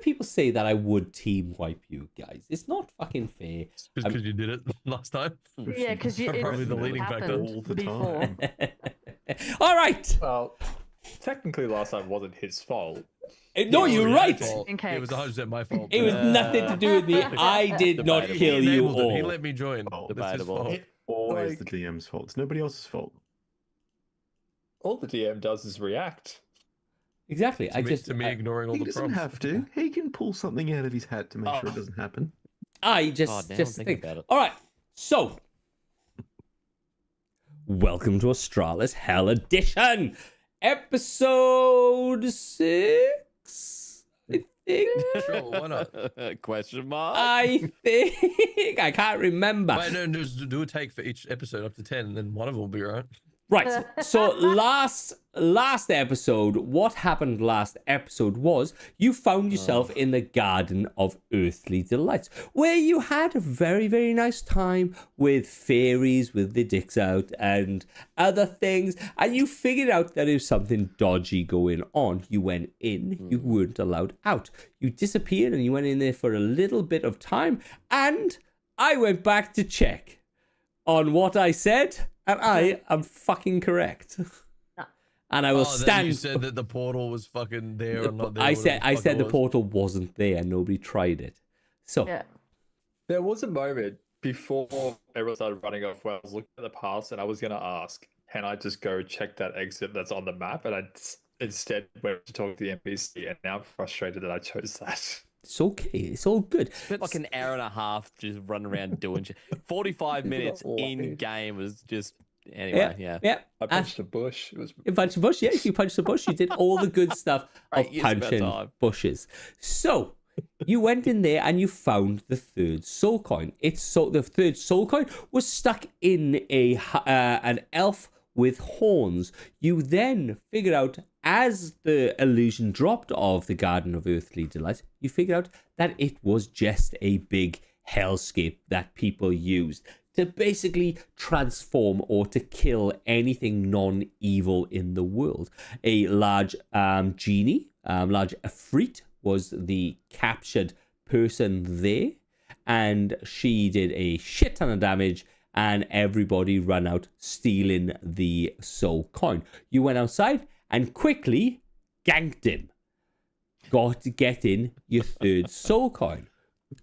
people say that I would team wipe you guys. It's not fucking fair. Just because you did it last time. Yeah, because Probably the it's leading factor. happened all the before. time. All right. Well, technically last time wasn't his fault. No, It you're was right. my fault. In It was case. 100% my fault. It was nothing to do with me. I did not Debatable. kill He you enabled it. He all. let me join. Oh, That's his debatable. fault. It's always Like- the DM's fault. It's nobody else's fault. All the DM does is react. Exactly. To me ignoring all He the doesn't prompts. have to. He can pull something out of his hat to make sure it doesn't happen. I just God, now I'm just thinking think. about it. All right. So, welcome to Astralis Hell Edition, episode 6. I think. Sure, why not? Question mark? I think I can't remember. Wait, no, just do a take for each episode up to 10, and then one of them will be right. Right. So last episode, what happened last episode was you found yourself in the Garden of Earthly Delights, where you had a very, very nice time with fairies with their dicks out and other things, and you figured out that there was something dodgy going on. You went in, you weren't allowed out. You disappeared and you went in there for a little bit of time, and I went back to check on what I said. And I am fucking correct. And I will Then stand. you said that the portal was fucking there or not there. I whatever said the fuck it the was. portal wasn't there. Nobody tried it. So Yeah. There was a moment before everyone started running off where I was looking at the past and I was going to ask, can I just go check that exit that's on the map? And I instead went to talk to the NPC, and now I'm frustrated that I chose that. it's okay. It's all good. Spent like an hour and a half just running around doing shit. 45 minutes Life. in game was just anyway. Yeah. Yeah. I punched a bush. It was You punched a bush. Yes, you punched a bush. You did all the good stuff of Right, use about punching time. bushes. So you went in there and you found the third soul coin. The third soul coin was stuck in an elf with horns. You then figured out, as the illusion dropped of the Garden of Earthly Delights, you figured out that it was just a big hellscape that people used to basically transform or to kill anything non-evil in the world. A large genie, large Ifrit, was the captured person there, and she did a shit ton of damage, and everybody ran out stealing the soul coin. You went outside and quickly ganked him. Got to get in your third soul coin.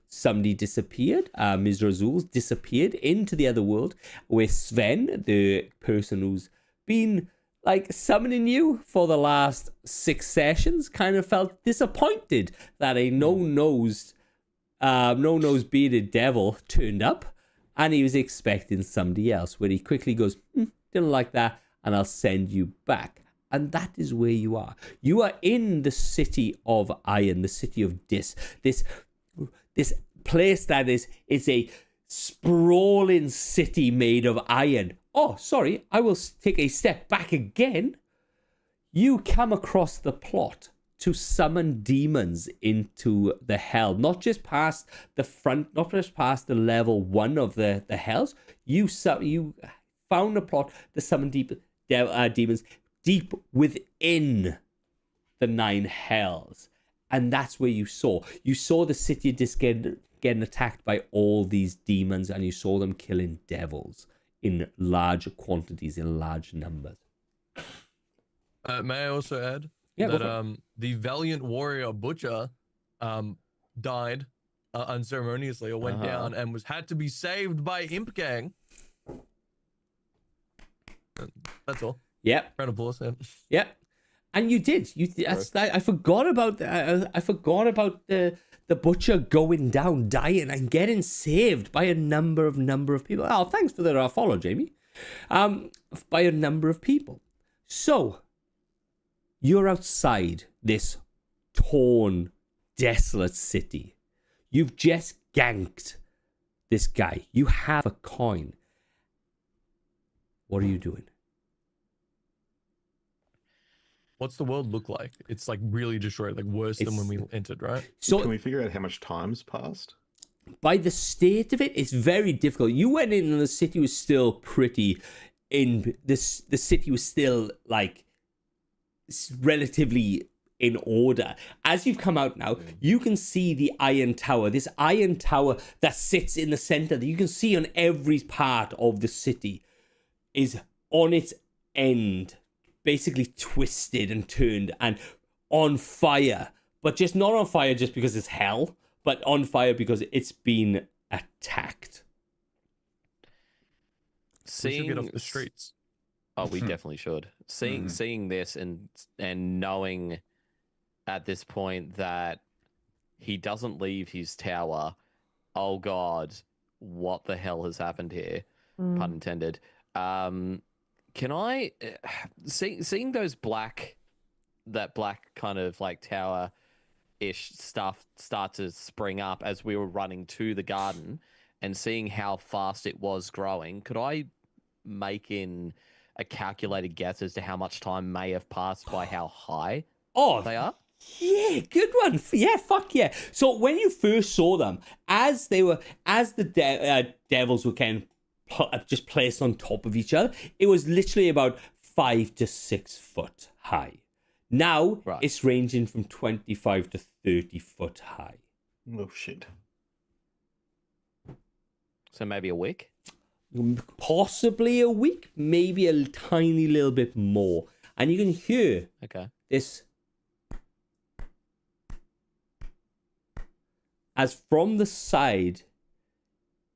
Somebody disappeared. Ms. Razul's disappeared into the other world, where Sven, the person who's been like summoning you for the last 6 sessions, kind of felt disappointed that a no-nosed bearded devil turned up, and he was expecting somebody else, where he quickly goes, didn't like that, and I'll send you back. And that is where you are. You are in the city of Iron, the city of Dis. This place that is a sprawling city made of iron. Oh, sorry, I will take a step back again. You come across the plot to summon demons into the hell, not just past the front, not just past the level 1 of the hells. You found a plot to summon demons deep within the 9 hells. And that's where you saw the city just getting attacked by all these demons, and you saw them killing devils in large quantities, in large numbers. May I also add Yeah, go that for it. the valiant warrior Butcher died unceremoniously or went down and had to be saved by Imp Gang. That's all. Yep. Round of applause. Yeah. Yep. And you did. I forgot about the butcher going down, dying, and getting saved by a number of people. Oh, thanks for the follow, Jamie. By a number of people. So you're outside this torn, desolate city. You've just ganked this guy. You have a coin. What are you doing? What's the world look like? It's like really destroyed, like worse than when we entered, right? So Can we figure out how much time's passed? by the state of it, it's very difficult. You went in and the city was still pretty in this. The city was still like relatively in order. As you've come out now, you can see the Iron Tower, this Iron Tower that sits in the center that you can see on every part of the city is on its end, basically twisted and turned and on fire, but just not on fire just because it's hell, but on fire because it's been attacked. We should get off the streets. Oh, we definitely should. Seeing this and knowing at this point that he doesn't leave his tower. Oh God, what the hell has happened here? Pun intended. Can I seeing those black kind of like tower-ish stuff start to spring up as we were running to the garden and seeing how fast it was growing? Could I make in a calculated guess as to how much time may have passed by how high they are? Yeah, good one. Yeah, fuck yeah. So when you first saw them, as the devils were kind of just placed on top of each other, it was literally about 5 to 6 foot high. Now it's ranging from 25 to 30 foot high. Oh shit. So maybe a week? Possibly a week, maybe a tiny little bit more. And you can hear this as from the side,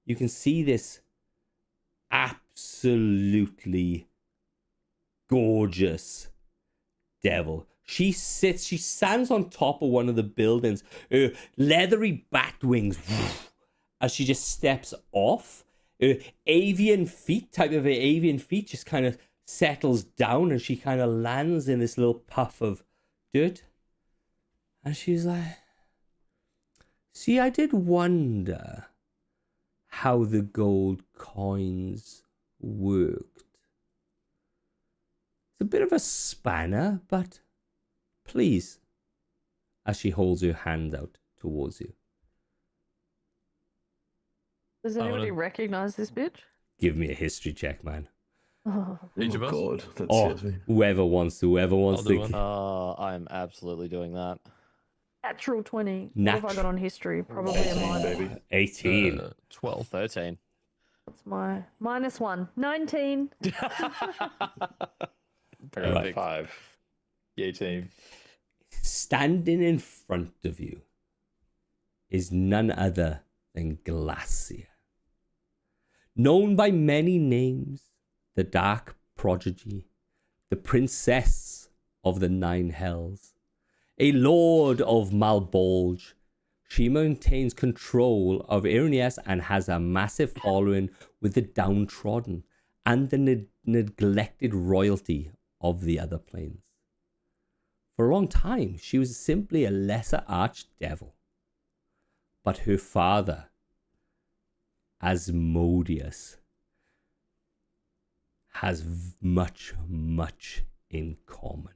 you can see this absolutely gorgeous devil. She stands on top of one of the buildings, leathery bat wings, as she just steps off. Avian feet just kind of settles down and she kind of lands in this little puff of dirt. And she's like, see, I did wonder how the gold coins worked. It's a bit of a spanner, but please, as she holds her hand out towards you. Does anybody recognize this bitch? Give me a history check, man. Each of us? God, that Oh, scares me. whoever wants to. I'll do one. I'm absolutely doing that. Natural 20. What have I got on history? Probably a 18, minor. baby. 18. 12. 13. That's my -1. 19. Right. 5. 18. Standing in front of you is none other than Glacia. Known by many names, the Dark Prodigy, the Princess of the Nine Hells, a Lord of Malbolge, she maintains control of Irnias and has a massive following with the downtrodden and the neglected royalty of the other planes. For a long time, she was simply a lesser archdevil. But her father, Asmodeus, has much, much in common.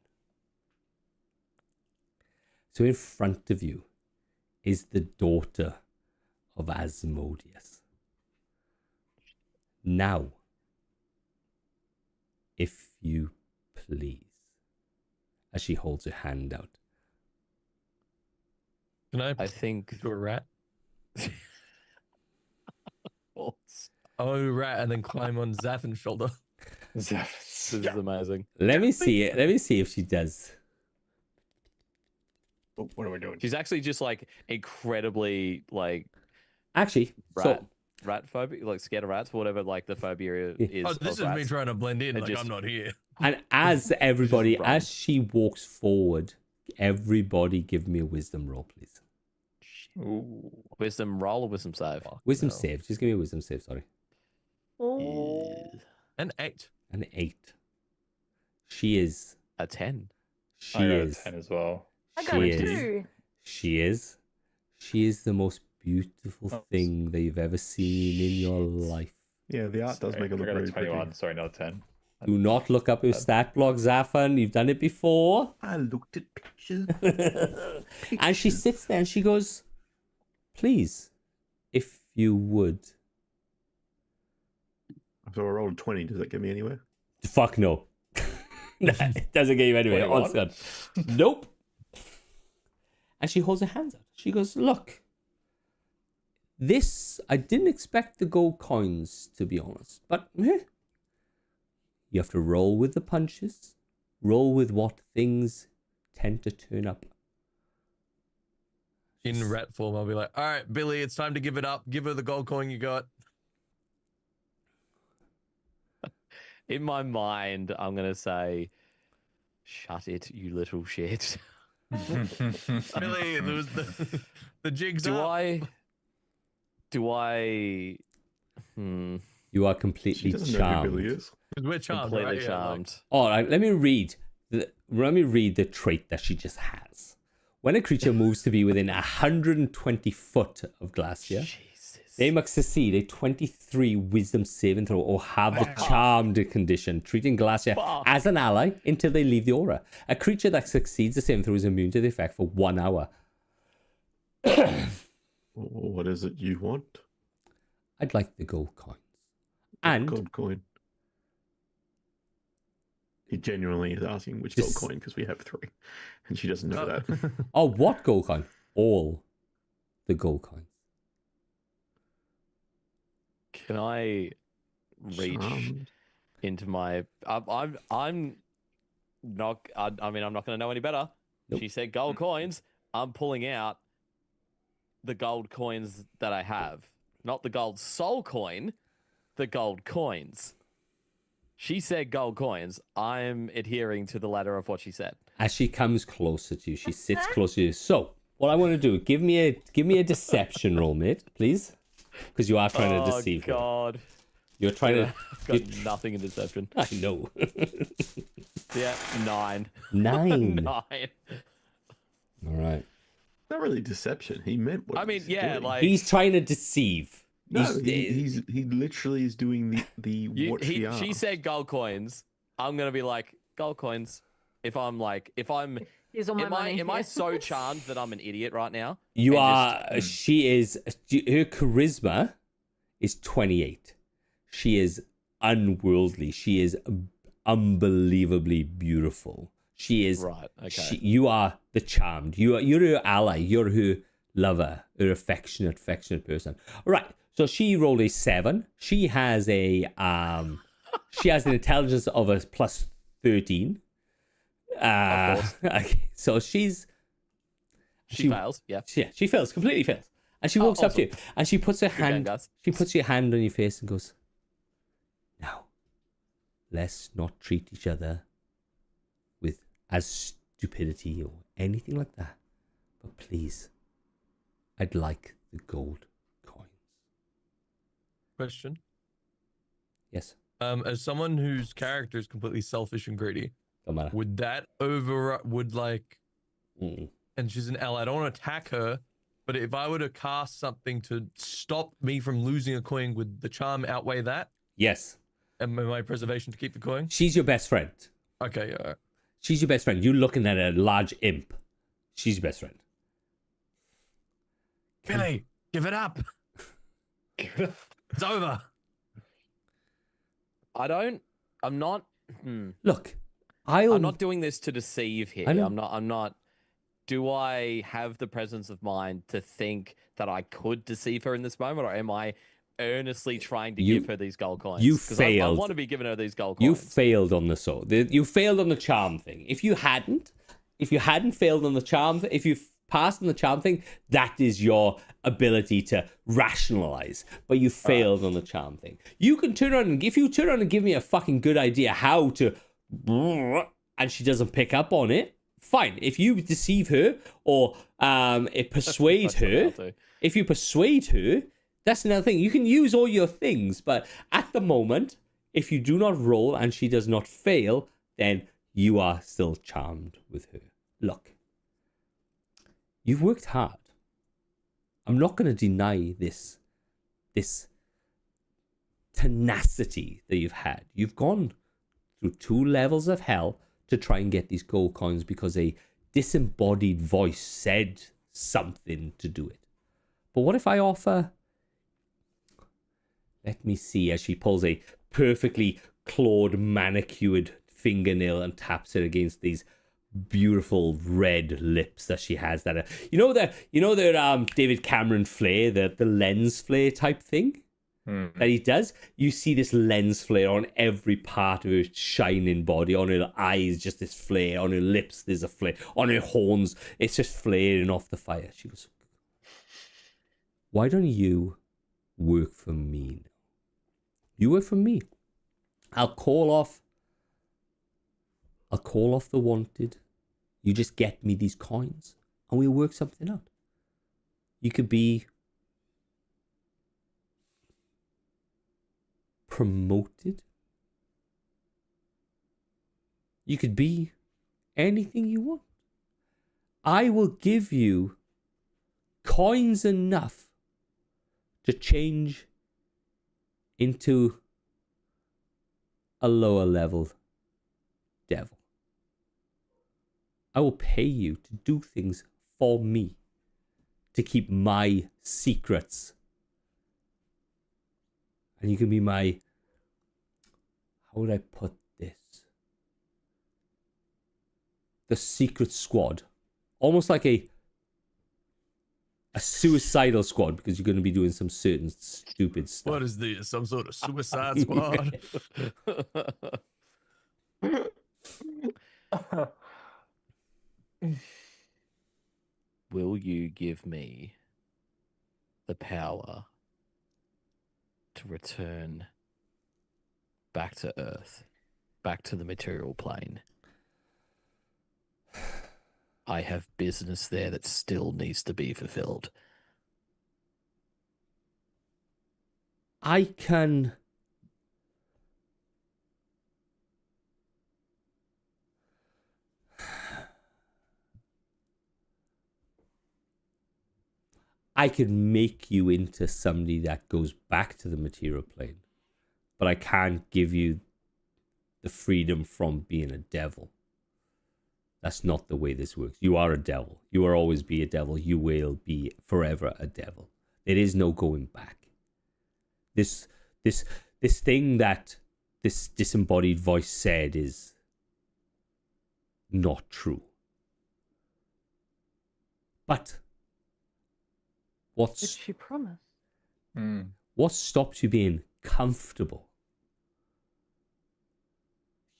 So in front of you is the daughter of Asmodeus. Now, if you please, as she holds her hand out. Can I think do a rat? Oh, rat, and then climb on Zathan's shoulder. this is amazing. Let me see it. Let me see if she does. Oh, what are we doing? She's actually just like incredibly like Actually, rat phobia, like scared of rats, whatever like the phobia is. Oh, this of is me rats. trying to blend in, And like just- I'm not here. and as everybody, run. as she walks forward, everybody give me a wisdom roll, please. Ooh. Wisdom roll or wisdom save? Wisdom no. save. Just give me a wisdom save, sorry. Oh. An 8. An 8. She is. A 10. She I got a is. 10 as well. I got She it is. too. She is. She is the most beautiful Oh. thing that you've ever seen in your life. Yeah, the art does Sorry, make it I look got a very 21. pretty. Sorry, not 10. Do not look up your stat block, Zafan. You've done it before. I looked at pictures. And she sits there and she goes, please, if you would. So I rolled 20. Does that get me anywhere? Fuck no. It doesn't get you anywhere. 21? Honest God. Nope. And she holds her hands out. She goes, look, this, I didn't expect the gold coins, to be honest. But you have to roll with the punches. Roll with what things tend to turn up. In rat form, I'll be like, all right, Billy, it's time to give it up. Give her the gold coin you got. In my mind, I'm going to say, shut it, you little shit. Billy, the jig's Do up. You are She completely doesn't know who charmed. Billy is. We're charmed, Completely right? Yeah, like- charmed. All right, let me read the trait that she just has. When a creature moves to be within 120 foot of Glacia, Jesus. they must succeed a 23 wisdom saving throw or have the charmed condition, treating Glacia as an ally until they leave the aura. A creature that succeeds the saving throw is immune to the effect for 1 hour. What is it you want? I'd like the gold coins. And Gold coin. He genuinely is asking which This- gold coin because we have 3, and she doesn't know Oh. that. oh, what gold coin? All the gold coins. Can I reach Charmed. into my? I'm not. I mean, I'm not going to know any better. Nope. She said gold coins. I'm pulling out the gold coins that I have, not the gold soul coin, the gold coins. She said gold coins. I'm adhering to the letter of what she said. As she comes closer to you, she sits closer to you. So, what I want to do, give me a deception roll, mate, please, because you are trying to deceive her. God. You're trying to. I've got nothing in deception. I know. Yeah, 9. 9. 9. All right. Not really deception. He meant what I mean, he's yeah, doing. like He's trying to deceive. No, He's- he literally is doing the what she asked. she said gold coins. I'm gonna be like gold coins. If I'm Here's all my am money. I so charmed that I'm an idiot right now? You And are. She is. Her charisma is 28. She is unworldly. She is unbelievably beautiful. She is. Right. Okay. You are the charmed. You're her ally. You're her lover. Her affectionate person. All right. So she rolled a 7. She has a she has an intelligence of a plus 13. Okay. So she fails. Yeah. she fails, completely fails. And she walks up to you and she puts her game, hand guys. she puts your hand on your face and goes, now, let's not treat each other with as stupidity or anything like that. But please, I'd like the gold coins. Question. Yes, As someone whose character is completely selfish and greedy, don't matter. would that Mm. and she's an ally, I don't want to attack her, but if I were to cast something to stop me from losing a coin, would the charm outweigh that? Yes, And my preservation to keep the coin? she's your best friend. Okay, all right. She's your best friend. You're looking at a large imp. She's your best friend. Billy, give it up. It's over. I'm not Look, I'm not doing this to deceive here. I know. I'm not. Do I have the presence of mind to think that I could deceive her in this moment, or am I earnestly trying to give her these gold coins? you 'Cause failed. I want to be giving her these gold You coins. failed on the soul. You failed on the charm thing. If you hadn't failed on the charm, if you passed on the charm thing, that is your ability to rationalize. But you failed on the charm thing. You can turn around and if you turn around and give me a fucking good idea how to, and she doesn't pick up on it, fine. If you deceive her or it persuade That's what I'll her, do. if you persuade her, that's another thing. You can use all your things, but at the moment, if you do not roll and she does not fail, then you are still charmed with her. Look, you've worked hard. I'm not going to deny this tenacity that you've had. You've gone through 2 levels of hell to try and get these gold coins because a disembodied voice said something to do it. But what if I offer... Let me see, as she pulls a perfectly clawed, manicured fingernail and taps it against these beautiful red lips that she has. That you know the David Cameron flare, the lens flare type thing that he does. You see this lens flare on every part of her shining body. On her eyes, just this flare. On her lips, there's a flare. On her horns, it's just flaring off the fire. She goes, "Why don't you work for me? You work for me. I'll call off the wanted. You just get me these coins and we'll work something out. You could be promoted. You could be anything you want. I will give you coins enough to change into a lower level devil. I will pay you to do things for me, to keep my secrets. And you can be my, how would I put this? The secret squad. Almost like a suicidal squad, because you're going to be doing some certain stupid stuff. What is this? Some sort of suicide squad? Will you give me the power to return back to Earth, back to the material plane? I have business there that still needs to be fulfilled. I can make you into somebody that goes back to the material plane, but I can't give you the freedom from being a devil. That's not the way this works. You are a devil. You will always be a devil. You will be forever a devil. There is no going back. This thing that this disembodied voice said is not true. But Did she promise? what stops you being comfortable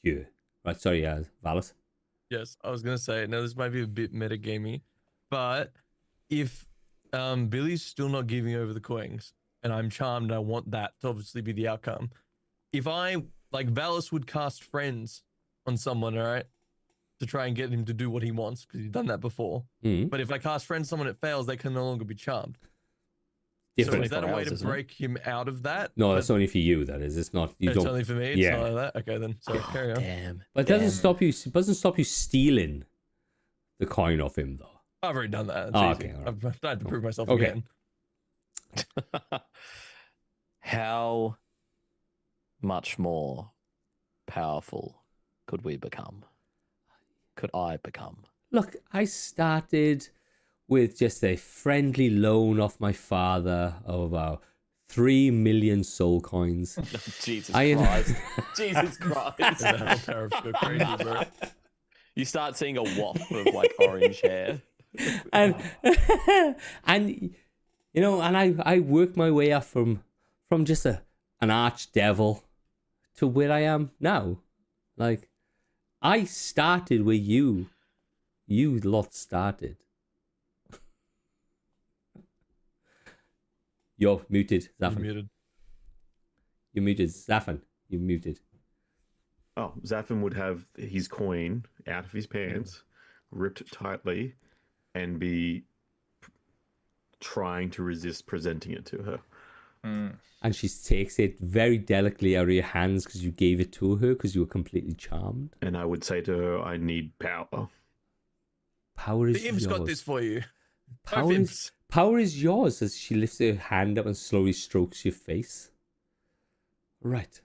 here? Right, sorry, Valis. Yes, I was gonna say. Now this might be a bit metagamey, but if Billy's still not giving over the coins, and I'm charmed, and I want that to obviously be the outcome. If I Valis would cast friends on someone, all right, to try and get him to do what he wants because he's done that before. But if I cast friends, someone it fails, they can no longer be charmed. Different. So is that a way 24 hours, to isn't it? break him out of that? No, that's only for you. That is. It's not. You It's don't. only for me. It's Yeah. not like that. Okay, then. So carry on. Damn. But it doesn't Damn. stop you. It doesn't stop you stealing the coin off him, though. I've already done that. It's Oh, easy. okay, all right. I've tried to prove myself Okay. again. How much more powerful could we become? Could I become? Look, I started with just a friendly loan off my father of about 3 million soul coins. Jesus I- Christ. Jesus Christ. The hell tariffs go crazy, bro. You start seeing a waft of orange hair. and and you know, and I worked my way up from just an archdevil to where I am now. Like, I started where you lot started. You're muted, You're Zafin. muted. You're muted, Zafin. You're muted. Oh, Zafin would have his coin out of his pants, ripped tightly, and be trying to resist presenting it to her. And she takes it very delicately out of your hands because you gave it to her because you were completely charmed. And I would say to her, I need power. Power is The imp's yours. got this for you. Power Both is, imps. power is yours as she lifts her hand up and slowly strokes your face. Right.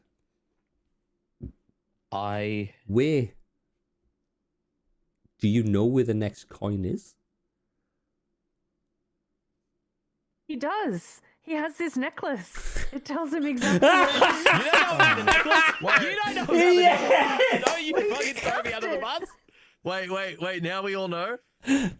Where? Do you know where the next coin is? He does. He has this necklace. It tells him exactly where it is. You don't know about the necklace? Why? You don't know about the necklace? No, you fucking throw me cuffed under the it. bus? Wait. Now we all know. I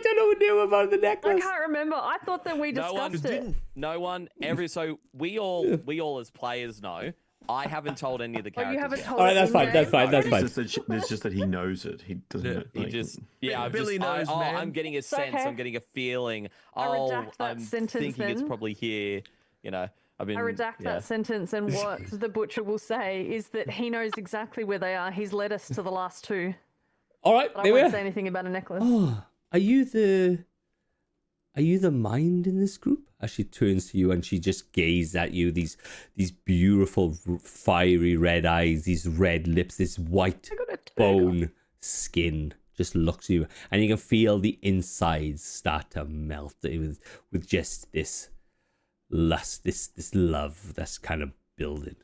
don't know who knew about the I necklace. can't remember. I thought that we discussed it. No one. So we all as players know. I haven't told any of the Oh, characters. you haven't yet. told All right, it that's fine. in-game? That's fine. That's It's fine. just that he knows it. He doesn't. Yeah, know, He like, just, yeah, I'm Billy knows, man. I'm getting a sense. okay. I'm getting a feeling. I redact that I'm sentence thinking it's then. probably here. You know, I've been. I redact yeah. that sentence, and what the butcher will say is that he knows exactly where they are. He's led us to the last two. All right, But I there we won't say are. anything about a necklace. Oh, are you the mind in this group? As she turns to you and she just gazes at you, these beautiful fiery red eyes, these red lips, this white I got a tiger. bone skin just looks at you, and you can feel the insides start to melt with just this lust, this love that's kind of building.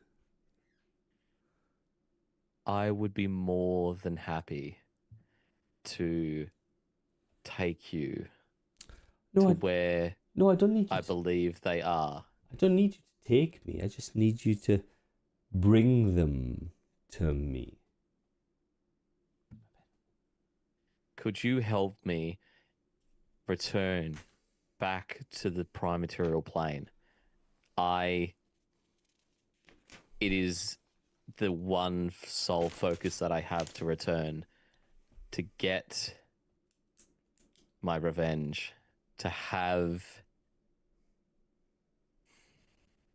I would be more than happy to take you to where I don't need you. I believe they are. I don't need you to take me. I just need you to bring them to me. Could you help me return back to the prime material plane? It is the one sole focus that I have to return, to get my revenge, to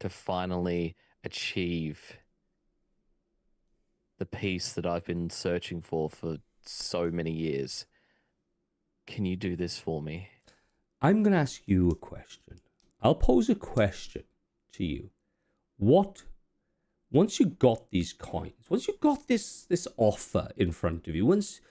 finally achieve the peace that I've been searching for so many years. Can you do this for me? I'm going to ask you a question. I'll pose a question to you. Once you got these coins, once you got this offer in front of you, once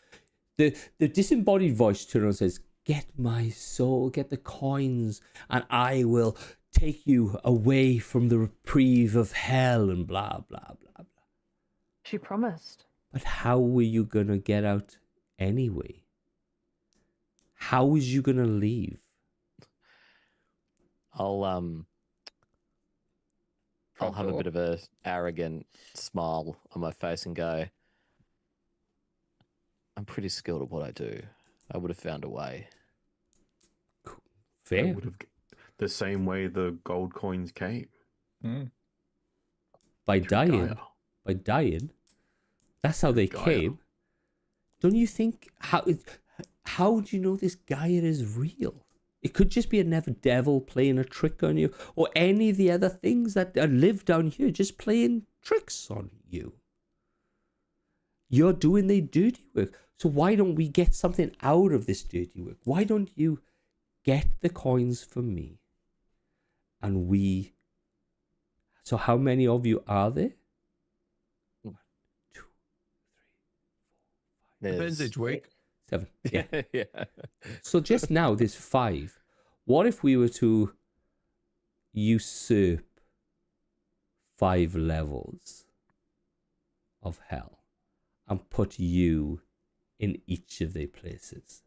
the disembodied voice turns around and says, "Get my soul, get the coins, and I will take you away from the reprieve of hell," and blah, blah, blah, blah. She promised. But how were you going to get out anyway? How was you going to leave? I'll have a door. bit of a arrogant smile on my face and go, I'm pretty skilled at what I do. I would have found a way. They Fair. would have the same way the gold coins came. Mm. By through dying. Gaia. By dying. That's how they Gaia. came. Don't you think? How do you know this Gaia is real? It could just be another devil playing a trick on you, or any of the other things that live down here just playing tricks on you. You're doing their dirty work. So why don't we get something out of this dirty work? Why don't you get the coins for me? And we... So how many of you are there? 1, 2, 3, 4, 5, Depends each week. 7. Yeah. Yeah. So just now, there's 5. What if we were to usurp 5 levels of hell and put you in each of their places?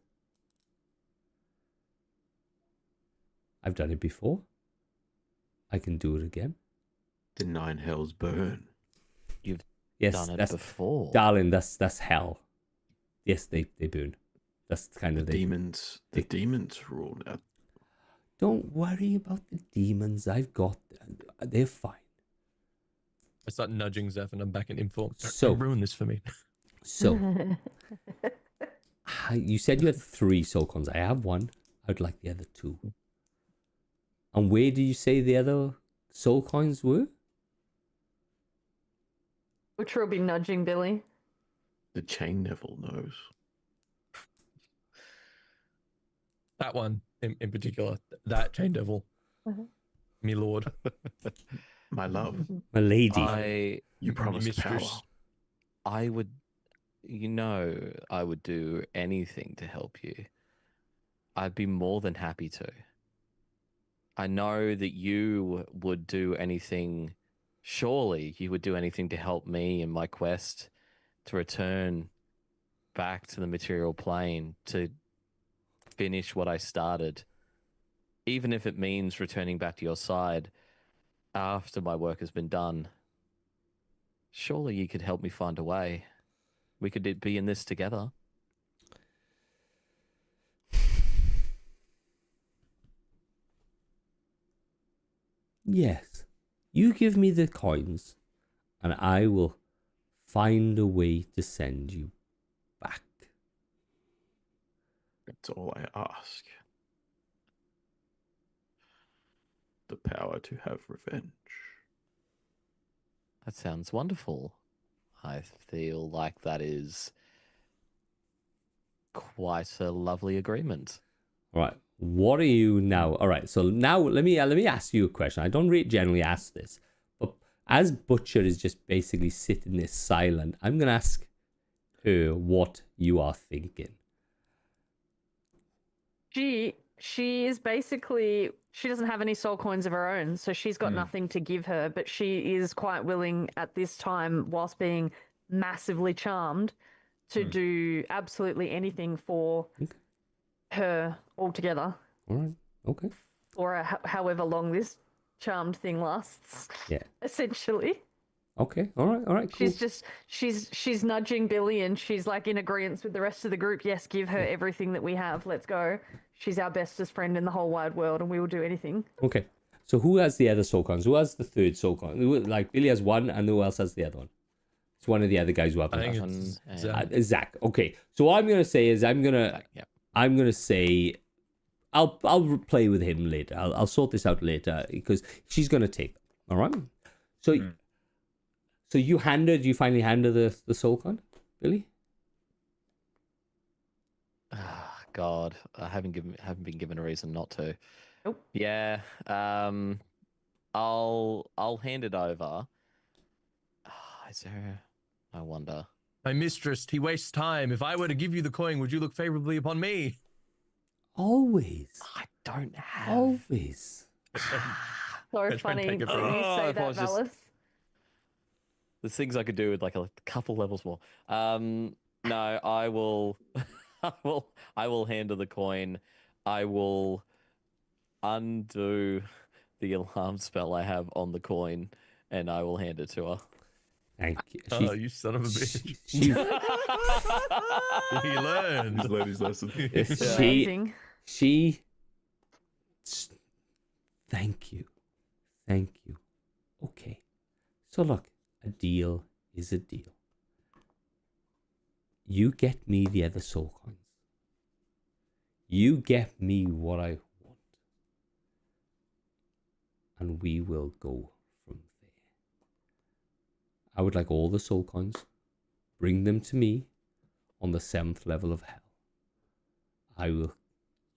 I've done it before. I can do it again. The 9 hells burn. Yes, Done it that's before. darling. That's hell. Yes, they burn. That's kind The of the demons. The demons rule now. Don't worry about the demons. I've got them. They're fine. I start nudging Zeph and I'm back in info. So- Don't ruin this for me. So, you said you had 3 soul coins. I have 1. I'd like the other 2. And where do you say the other soul coins were? Butcher will be nudging Billy. The chain devil knows. That one in particular. That chain devil. Mhm. Me lord. My love. My lady. You promised mistress. power. I would, I would do anything to help you. I'd be more than happy to. I know that you would do anything, surely you would do anything to help me in my quest to return back to the material plane, to finish what I started. Even if it means returning back to your side after my work has been done. Surely you could help me find a way. We could be in this together. Yes. You give me the coins, and I will find a way to send you back. That's all I ask. The power to have revenge. That sounds wonderful. I feel like that is quite a lovely agreement. All right. What are you now? All right. So now let me ask you a question. I don't generally ask this, but as Butcher is just basically sitting there silent, I'm gonna ask her what you are thinking. She is basically, she doesn't have any soul coins of her own, so she's got nothing to give her, but she is quite willing at this time, whilst being massively charmed, to do absolutely anything for her altogether, All right. Okay. or however long this charmed thing lasts. Yeah. Essentially. Okay. All right. All right. Cool. She's nudging Billy, and she's like in agreement with the rest of the group. Yes, give her everything that we have. Let's go. She's our bestest friend in the whole wide world, and we will do anything. Okay. So who has the other soul coins? Who has the third soul coin? Like Billy has one, and who else has the other one? It's one of the other guys who have I think one. it's And- Zach. Zach. Okay. So what I'm gonna say is I'm gonna say I'll play with him later. I'll sort this out later because she's gonna take them. All right. So so you finally handed the soul coin, Billy? Ah, God, I haven't been given a reason not to. Nope. Yeah. I'll hand it over. Is there? I wonder. My mistress, he wastes time. If I were to give you the coin, would you look favorably upon me? Always. I don't have. Always. So Try and funny take that it you from her. say if I that, was just- Valis. There's things I could do with like a couple levels more. No, I will. I will handle the coin. I will undo the alarm spell I have on the coin, and I will hand it to her. Thank you. Oh, you son of a bitch. she, He He's learned. learned his lesson. Amazing. she thank you. Okay. So look, a deal is a deal. You get me the other soul coins. You get me what I want. And we will go from there. I would like all the soul coins. Bring them to me on the 7th level of hell. I will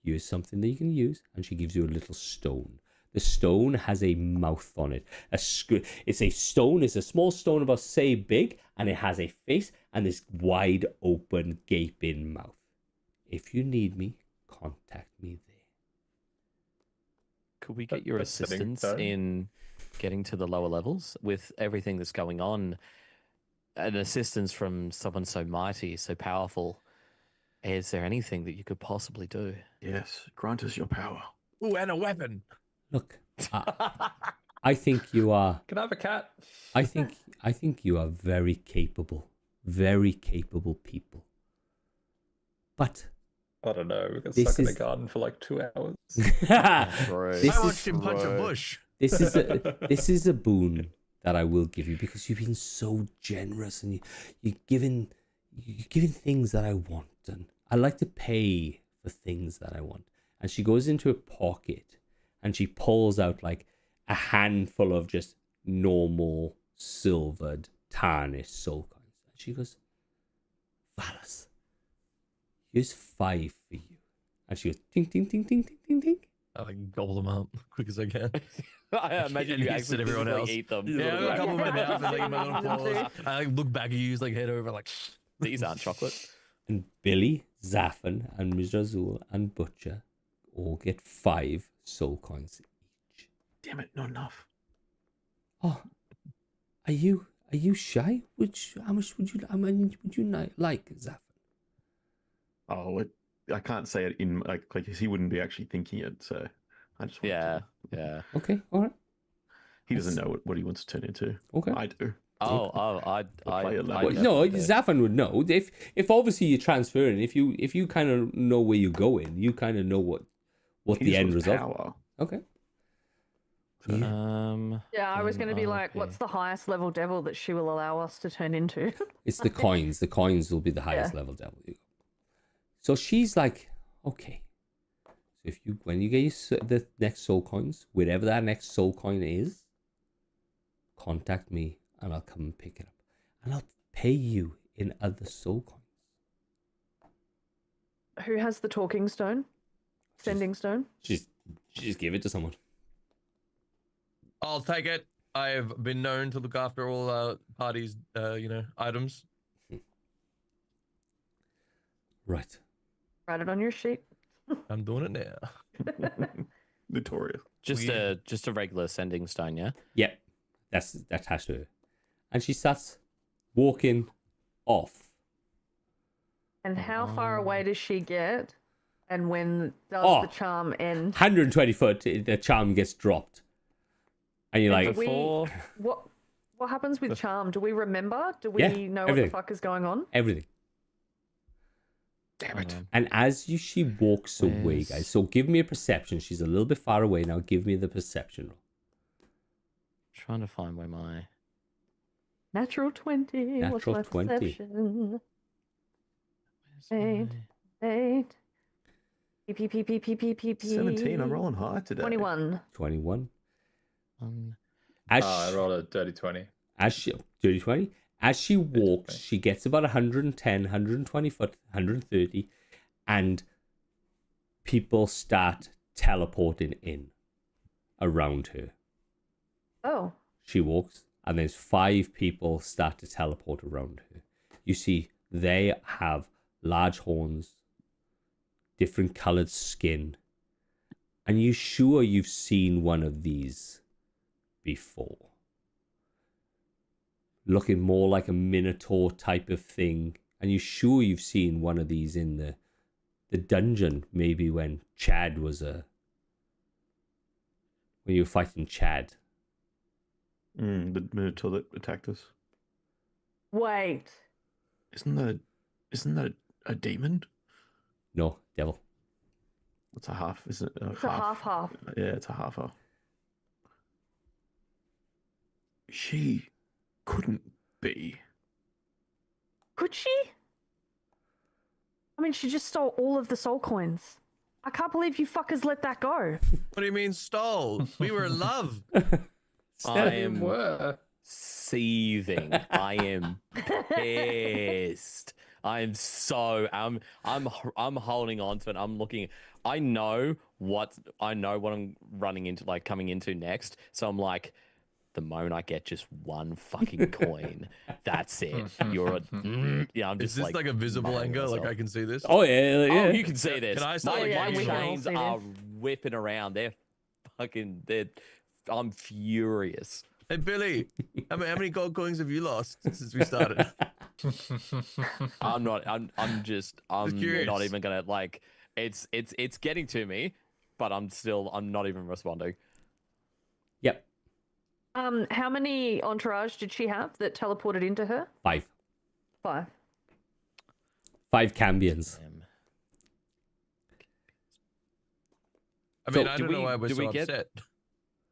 use something that you can use, and she gives you a little stone. The stone has a mouth on it. It's a stone. It's a small stone about say big, and it has a face and this wide open gaping mouth. If you need me, contact me there. Could we get your That's setting assistance tone. in getting to the lower levels with everything that's going on? An assistance from someone so mighty, so powerful. Is there anything that you could possibly do? Yes, grant us your power. Ooh, and a weapon. Look, I think you are. Can I have a cat? I think you are very capable people. But I don't know. We got This stuck in the is- garden for like 2 hours. True. This I is watched him punch a true. bush. this is a boon that I will give you because you've been so generous and you're giving things that I want, and I like to pay for things that I want. And she goes into a pocket and she pulls out like a handful of just normal silvered tarnished soul coins. And she goes, Valis, here's 5 for you. And she goes, ting, ting, ting, ting, ting, ting, ting. I like gobble them up quick as I can. I imagine And you hiss at actually everyone physically else. eat them. Yeah, I got a couple in my mouth and like in my little Yeah. claws. I like look back at you, like head over, like. These aren't chocolate. And Billy, Zaffin, and Ms. Razul and Butcher all get 5 soul coins each. Damn it, not enough. Oh, are you shy? How much would you like, Zaffin? Oh, I can't say it in like he wouldn't be actually thinking it. So I just want Yeah, to, yeah. Okay, all right, He doesn't know what he wants to turn into. okay. I do. I play it Well, like no, definitely do. Zafan would know. If obviously you're transferring, if you kind of know where you're going, you kind of know what He the just end wants result. power. Okay. So- Yeah. Yeah, I was then going to be like, RP. what's the highest level devil that she will allow us to turn into? It's the coins. The coins will be the highest Yeah. level devil. So she's like, okay. So when you get the next soul coins, wherever that next soul coin is, contact me and I'll come and pick it up, and I'll pay you in other soul coins. Who has the talking stone? Sending stone? Just give it to someone. I'll take it. I've been known to look after all parties, items. Right. Write it on your sheet. I'm doing it now. Notorious. Just We- a regular sending stone, yeah. Yep. That's attached to her. And she starts walking off. And how far away does she get? And when does Oh. the charm end? 120 foot, the charm gets dropped. And you're And like, do we- Before What happens with charm? Do we remember? Do we Yeah, know what everything. the fuck is going on? everything. Damn it. And as she walks away, Where's- guys, so give me a perception. She's a little bit far away now. Give me the perception roll. trying to find where my Natural 20. What's Natural my 20. perception? where's Eight. my- 8. P. 17. I'm rolling high today. 21. 21. um, As I rolled a dirty 20. as she dirty 20, as she walks, 20. she gets about 110, 120 foot, 130, and people start teleporting in around her. Oh. She walks, and there's 5 people start to teleport around her. You see, they have large horns, different colored skin, and you sure you've seen one of these before. Looking more like a minotaur type of thing, and you sure you've seen one of these in the dungeon, maybe when Chad was when you were fighting Chad. The Minotaur that attacked us. Wait. Isn't that a demon? No, devil. It's a half, isn't it? It's a half-half. Yeah, it's a half. She couldn't be. Could she? I mean, she just stole all of the soul coins. I can't believe you fuckers let that go. What do you mean stole? We were in love. I am Were. seething. I am pissed. I'm so I'm holding on to it. I'm looking. I know what I'm running into, like coming into next. So I'm like, the moment I get just one fucking coin, that's it. You're a yeah. I'm Is just this like a visible murdering angle? Like myself. I can see this? Oh yeah, yeah. Oh, you can see this. Can I see my it? Yeah, my we can all chains see are this. whipping around. I'm furious. Hey Billy, how many gold coins have you lost since we started? I'm not curious. not even gonna like it's getting to me, but I'm not even responding. Yep. How many entourage did she have that teleported into her? 5. 5. 5 Cambions. I mean, So, I do don't know we- why we're do so we get- upset.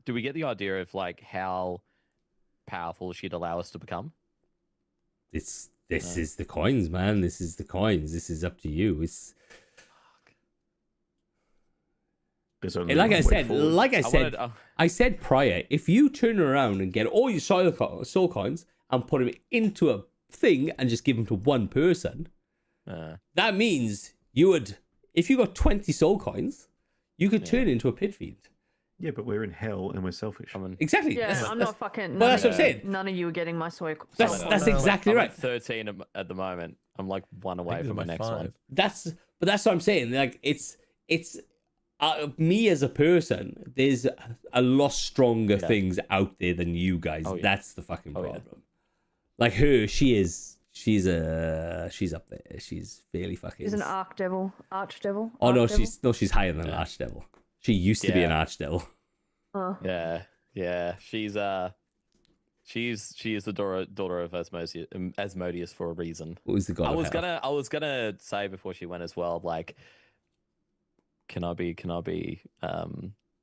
Do we get the idea of like how powerful she'd allow us to become? This is the coins, man. This is the coins. This is up to you. It's There's only like one I way said, forward. I said prior. If you turn around and get all your soul coins and put them into a thing and just give them to one person, that means you would. If you got 20 soul coins, you could turn into a pit fiend. Yeah, but we're in hell and we're selfish. Exactly. Yeah, That's- I'm that's- not fucking. well, none that's of what I'm you- saying. None of you are getting my soul. That's soul that's coins. exactly I'm right. at 13 at the moment. I'm like one away I think from my I'm at next 5. one. That's what I'm saying. Like it's me as a person. There's a lot stronger things out there than you guys. Oh, yeah. That's the fucking Oh, yeah. problem. Like her, she's up there. She's fairly fucking. She's an archdevil. Archdevil. Oh no, Archdevil? she's higher than an archdevil. She used to be an Yeah. archdevil. Oh. Yeah, she's She is the daughter of Asmodeus for a reason. What was the god? I was gonna say before she went as well, like, can I be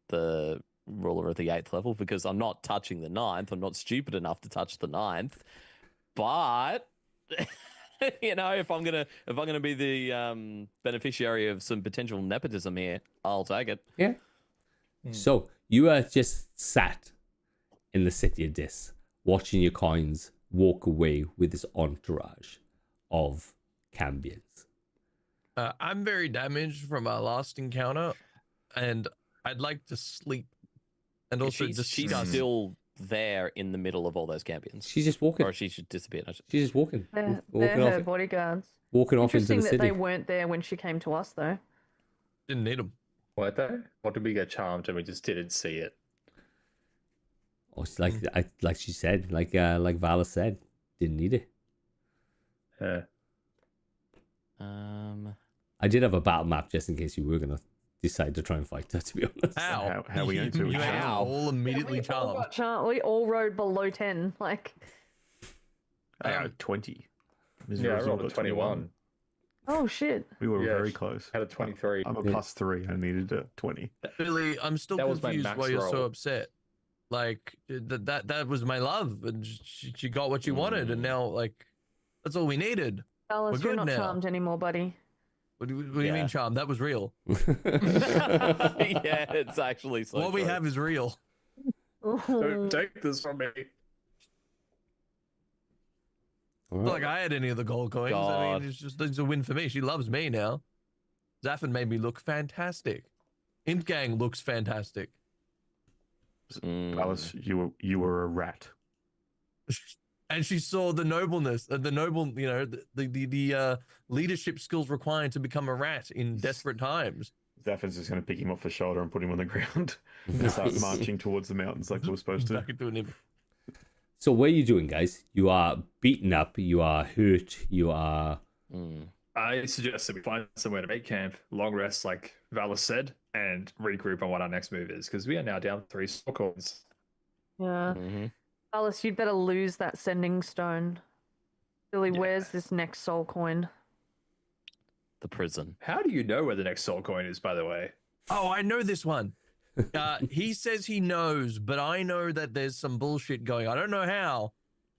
the ruler of the 8th level? Because I'm not touching the 9th. I'm not stupid enough to touch the 9th. But you know, if I'm gonna be the beneficiary of some potential nepotism here, I'll take it. Yeah. So you are just sat in the city of Dis, watching your coins walk away with this entourage of Cambions. I'm very damaged from our last encounter, and I'd like to sleep. And also, she's discuss. still there in the middle of all those champions. She's just walking. Or she should disappear. She's just walking. They're Walking her off, bodyguards. walking off into Interesting the that city. they weren't there when she came to us, though. Didn't need them. Were they? Or did we get charmed and we just didn't see it? Oh, it's like she said, like Vala said, didn't need it. Yeah. I did have a battle map just in case you were gonna decide to try and fight her. To be honest, How? How we going to? You ain't How? all immediately charmed. We all rode below 10. Like, I got 20. Ms. Yeah, I Rosal rolled a got 21. oh shit. We were Yeah, very she close. Had a 23. I'm a Yeah. +3. I needed a 20. Billy, I'm still That was my confused max why you're so roll. upset. Like that was my love, and she got what she wanted, and now like that's all we needed. Alice, We're you're good not now. charmed anymore, buddy. What do you Yeah. mean, charm? That was real. Yeah, it's actually so What we true. have is real. Don't take this from me. All Not right. like I had any of the gold coins. I God. mean, it's a win for me. She loves me now. Zaffin made me look fantastic. Imp Gang looks fantastic. Mm. Alice, you were a rat. And she saw the nobleness, the noble, you know, the leadership skills required to become a rat in desperate times. Zaffin's just going to pick him off the shoulder and put him on the ground and start Nice. marching towards the mountains like we were supposed to. Back into an imp. So what are you doing, guys? You are beaten up. You are hurt. You are. Mm. I suggest that we find somewhere to make camp, long rest, like Valis said, and regroup on what our next move is, because we are now down 3 soul coins. Yeah. Mhm. Alice, you'd better lose that sending stone. Billy, Yeah. where's this next soul coin? The prison. How do you know where the next soul coin is, by the way? Oh, I know this one. He says he knows, but I know that there's some bullshit going. I don't know how,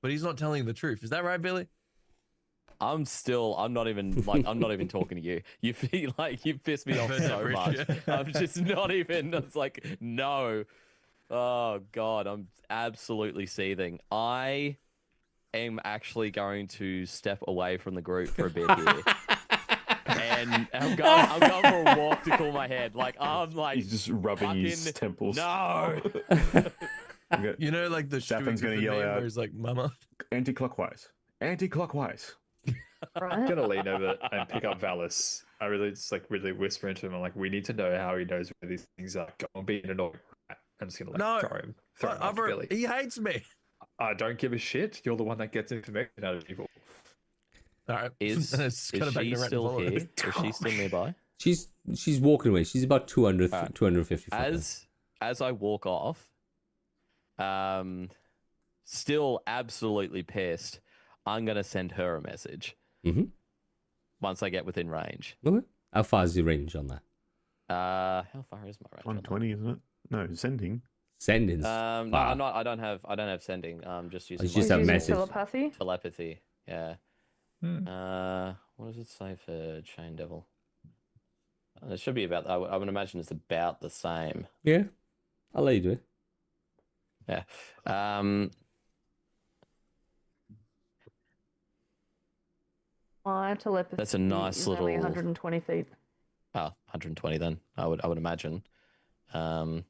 but he's not telling the truth. Is that right, Billy? I'm not even talking to you. You feel like you pissed me off so much. I'm just not even. It's like, no. Oh God, I'm absolutely seething. I am actually going to step away from the group for a bit here. And I'm going for a walk to cool my head. Like I'm like He's just rubbing his fucking- temples. no. Okay, You know, like the Zaffin's Stewie gonna Griffin yell meme out. where he's like, "Mama." Anti-clockwise. Anti-clockwise. I'm Right? gonna lean over and pick up Valis. I really just like really whisper into him. I'm like, we need to know how he knows where these things are. Go on, be an annoying rat. I'm just gonna like No, throw him after I've- Billy. he hates me. I don't give a shit. You're the one that gets information out of people. All right, Is It's kinda back she to rat and still follow. here? Is she still nearby? She's walking away. She's about 200, Alright. 250 foot. As I walk off, still absolutely pissed, I'm gonna send her a message. Mhm. Once I get within range. Okay. How far is your range on that? How far is my range? on that? 120, isn't it? No, sending. Sending's No, far. I'm not. I don't have sending. Just using It's just my a Using message. telepathy? telepathy. Yeah. Hmm. What does it say for Chain Devil? It should be about. I would imagine it's about the same. Yeah, I'll let you do it. Yeah. My telepathy That's a nice is only little- 120 feet. Oh, 120 then. I would imagine. Her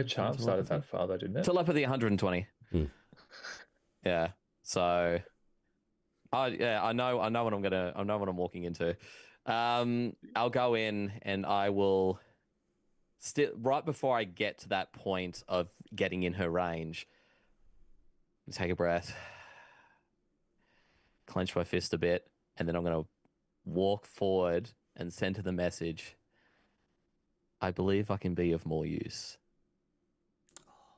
charm started that far, though, didn't it? Telepathy 120. Hmm. Yeah. So I know what I know what I'm walking into. I'll go in and I will right before I get to that point of getting in her range. Take a breath. Clench my fist a bit, and then I'm going to walk forward and send her the message. I believe I can be of more use.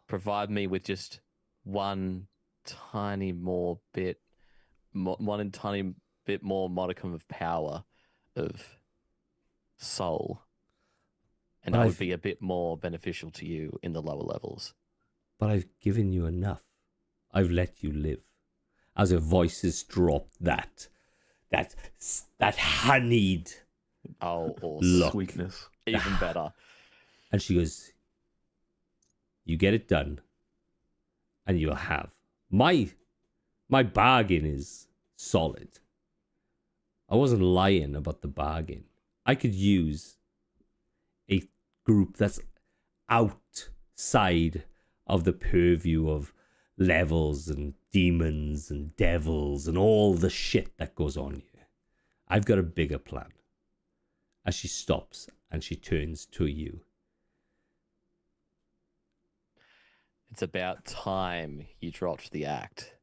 Provide me with just one tiny bit more modicum of power of soul, and But that would I've- be a bit more beneficial to you in the lower levels. But I've given you enough. I've let you live. As her voices dropped, that honeyed Oh, awesome. look. Sweetness. Even better. And she goes, "You get it done, and you'll have my bargain is solid. I wasn't lying about the bargain. I could use a group that's outside of the purview of levels and demons and devils and all the shit that goes on here. I've got a bigger plan." As she stops and she turns to you. It's about time you dropped the act.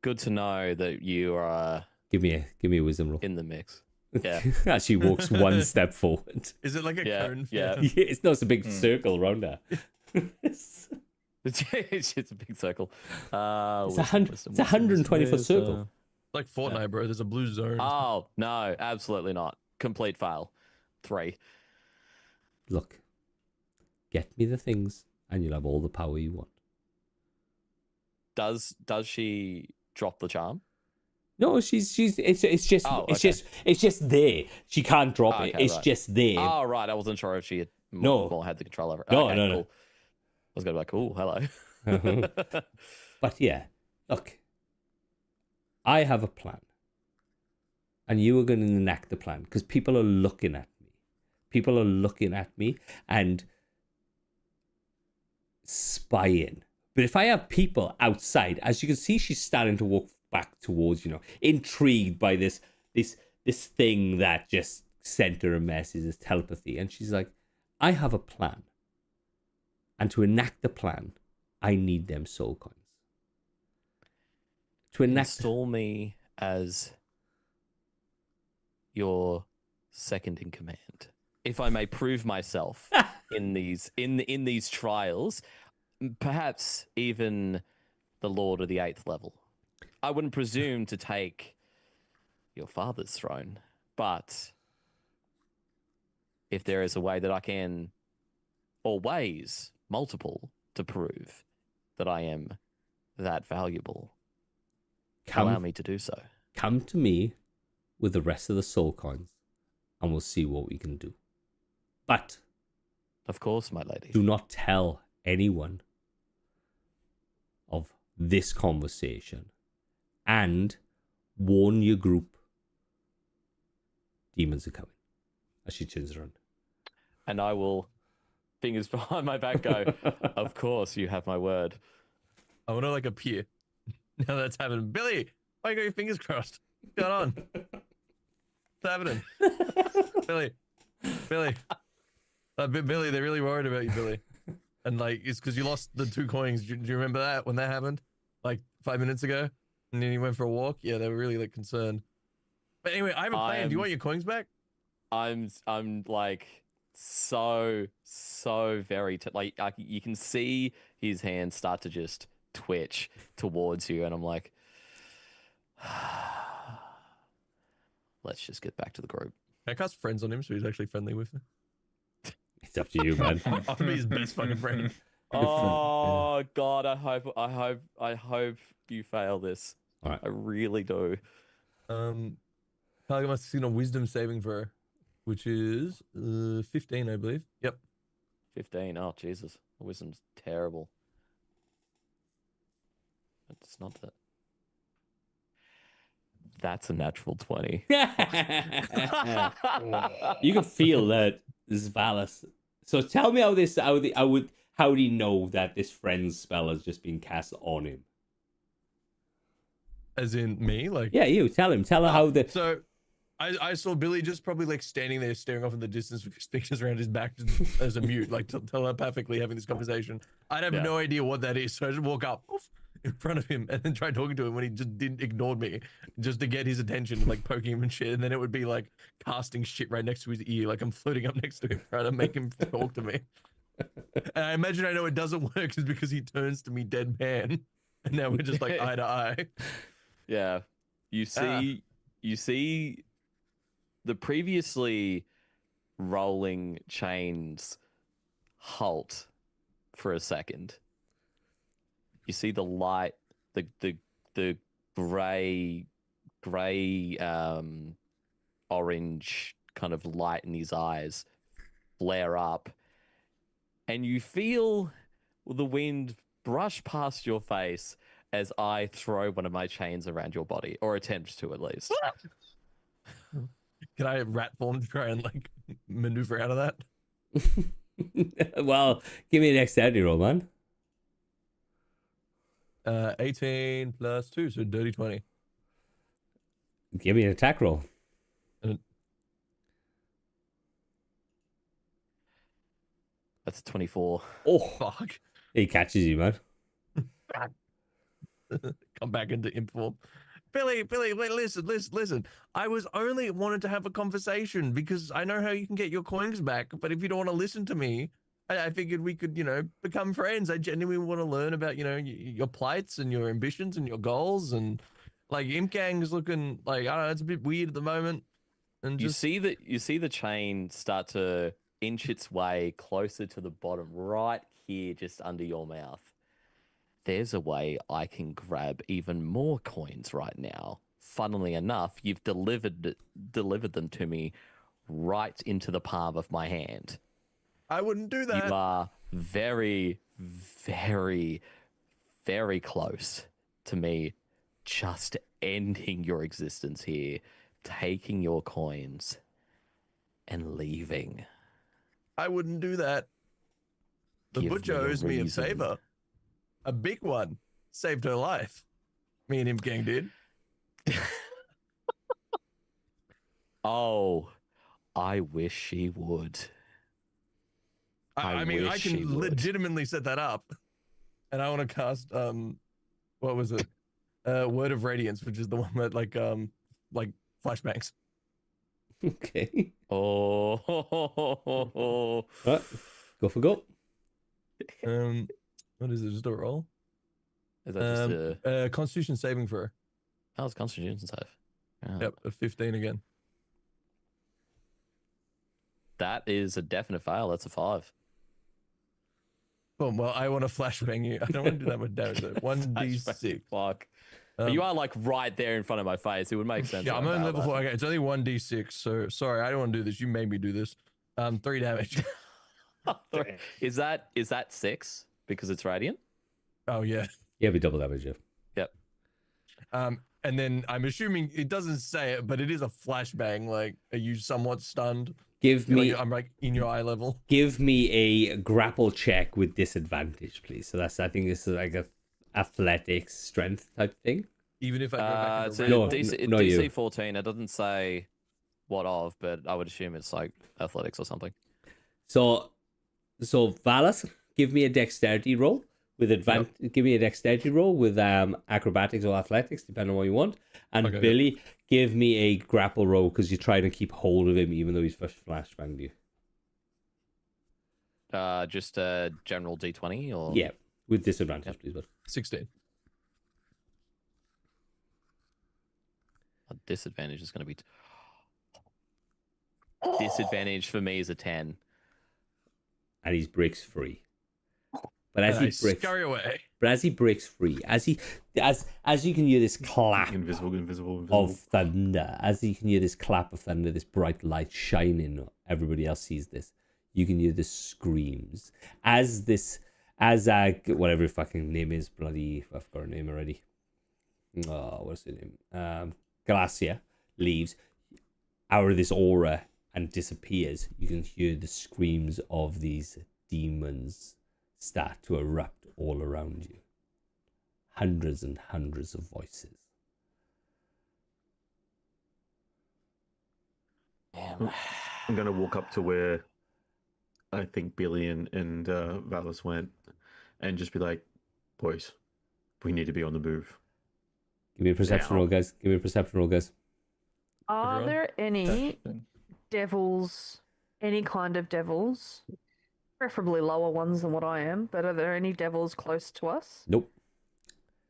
Good to know that you are Give me a wisdom roll. in the mix. Yeah. As she walks one step forward. Is it like a Yeah, cone? yeah. Yeah, it's not a big circle around her. It's It's a big circle. It's a 120-foot circle. Like Fortnite, bro. There's a blue zone. Oh, no, absolutely not. Complete fail. 3. Look, get me the things, and you'll have all the power you want. Does she drop the charm? No, it's just Oh, it's okay. just there. She can't drop it. Okay, It's right. just there. Oh, right. I wasn't sure if she had No. more had the control over it. No, Okay, no, no. cool. I was going to be like, oh, hello. But yeah, look, I have a plan. And you are going to enact the plan because people are looking at me. People are looking at me and spying. But if I have people outside, as you can see, she's starting to walk back towards, intrigued by this thing that just sent her a message, this telepathy. And she's like, I have a plan. And to enact the plan, I need them soul coins. To enact Install me as your second in command. If I may prove myself in these trials, perhaps even the Lord of the 8th level. I wouldn't presume to take your father's throne, but if there is a way that I can, or ways, multiple, to prove that I am that valuable, allow me to do so. come to me with the rest of the soul coins and we'll see what we can do. But Of course, my lady. do not tell anyone of this conversation and warn your group demons are coming. As she turns around. And I will, fingers behind my back, go, of course, you have my word. I want to like appear. Now that's happening. Billy, why you got your fingers crossed? What's going on? What's happening? Billy. Billy, they're really worried about you, Billy. And like, it's because you lost the 2 coins. Do you remember that when that happened? Like 5 minutes ago? And then you went for a walk? Yeah, they were really like concerned. But anyway, I have a plan. Do you want your coins back? I'm like so very you can see his hands start to just twitch towards you, and I'm like, let's just get back to the group. Can I cast friends on him so he's actually friendly with me? It's up to you, man. I'll be his best fucking friend. Oh God, I hope you fail this. All right. I really do. Target must succeed on wisdom saving throw, which is 15, I believe. Yep. 15. Oh Jesus, the wisdom's terrible. It's not that. That's a natural 20. You can feel that this is Valis. So tell me how do you know that this friend's spell has just been cast on him? As in me, like. Yeah, you tell him. Tell her how the So, I saw Billy just probably like standing there, staring off in the distance with his fingers around his back as a mute, like telepathically having this conversation. I'd have Yeah. no idea what that is, so I just walk up oof, in front of him and then try talking to him when he just ignored me, just to get his attention, like poking him and shit. And then it would be like casting shit right next to his ear, like I'm floating up next to him, trying to make him talk to me. And I imagine I know it doesn't work is because he turns to me deadpan, and now we're just like eye to eye. Yeah. You see the previously rolling chains halt for a second. You see the light, the gray orange kind of light in his eyes flare up, and you feel the wind brush past your face as I throw one of my chains around your body, or attempt to at least. Can I rat form to try and like maneuver out of that? Well, give me an dexterity roll, man. 18 plus 2, so dirty 20. Give me an attack roll. That's a 24. Oh, Fuck. he catches you, man. Come back into imp form. Billy, wait, listen. I was only wanted to have a conversation because I know how you can get your coins back, but if you don't want to listen to me, I figured we could, become friends. I genuinely want to learn about, your plights and your ambitions and your goals. And like Imp Gang is looking like, I don't know, it's a bit weird at the moment. And You see the chain start to inch its way closer to the bottom, right here, just under your mouth. There's a way I can grab even more coins right now. Funnily enough, you've delivered them to me right into the palm of my hand. I wouldn't do that. You are very, very, very close to me just ending your existence here, taking your coins, and leaving. I wouldn't do that. The Give butcher me a owes me a reason. favor. A big one. Saved her life. Me and Imp Gang did. Oh, I wish she would. I mean, I wish she can would. legitimately set that up. And I want to cast what was it? Word of Radiance, which is the one that like flashbangs. Okay. Oh, Right. Go for go. What is it? Just a roll? is that just a Constitution saving throw. that was Constitution save? Yeah. Yep, a 15 again. That is a definite fail. That's a 5. Oh, well, I want to flashbang you. I don't want to do that much damage though. 1d6. Fuck. But you are like right there in front of my face. It would make sense. Yeah, that I'm I on failed level that. 4. Okay, it's only 1d6. So sorry, I don't want to do this. You made me do this. 3 damage. Is that 6 because it's radiant? Oh yeah. Yeah, be double damage, yeah. Yep. And then I'm assuming it doesn't say it, but it is a flashbang. Like, are you somewhat stunned? Give me I'm like in your eye level. give me a grapple check with disadvantage, please. So I think this is like a athletics strength type thing. Even if I go back It's into a No, DC, no, you. DC 14. It doesn't say what of, but I would assume it's like athletics or something. So Valas, give me a dexterity roll with advantage. Give me a dexterity roll with acrobatics or athletics, depending on what you want. And Okay. Billy, give me a grapple roll because you're trying to keep hold of him, even though he's first flashbanged you. Just a general D20 or Yeah, with disadvantage, please. Bud. 16. a disadvantage is going to be. Disadvantage for me is a 10. And he breaks free. But as And I he breaks, scurry away. but as he breaks free, as you can hear this clap Invisible. of thunder, as you can hear this clap of thunder, this bright light shining, everybody else sees this. You can hear the screams as whatever her fucking name is, bloody, I forgot her name already. Oh, what's her name? Glacia leaves out of this aura and disappears. You can hear the screams of these demons start to erupt all around you. Hundreds and hundreds of voices. Damn. I'm going to walk up to where I think Billy and Valis went and just be like, boys, we need to be on the move. Give me a perception roll, guys. Give me a perception roll, guys. Are Everyone? there any devils, any kind of devils Preferably lower ones than what I am, but are there any devils close to us? Nope.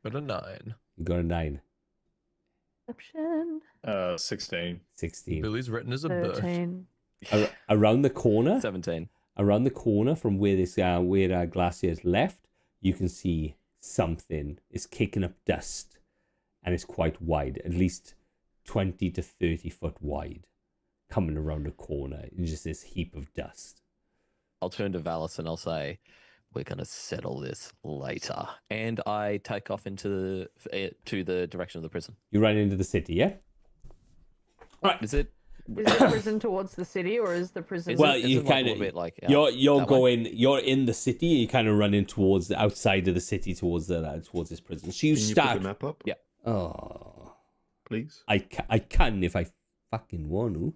Got a 9. You got a 9. Perception. 16. 16. Billy's written as a bird. 13. Around the corner, 17. around the corner from where this where Glacier's left, you can see something is kicking up dust, and it's quite wide, at least 20 to 30 foot wide, coming around the corner in just this heap of dust. I'll turn to Valis and I'll say, "We're gonna settle this later." And I take off into to the direction of the prison. You run into the city, yeah? Is it? Is the prison towards the city, or is the prison? Well, is you it like a kind little of bit like you're that way? you're in the city. You kind of running towards the outside of the city towards this prison. So you Can you start. put the map up? Yeah. Oh, Please. I can if I fucking want to.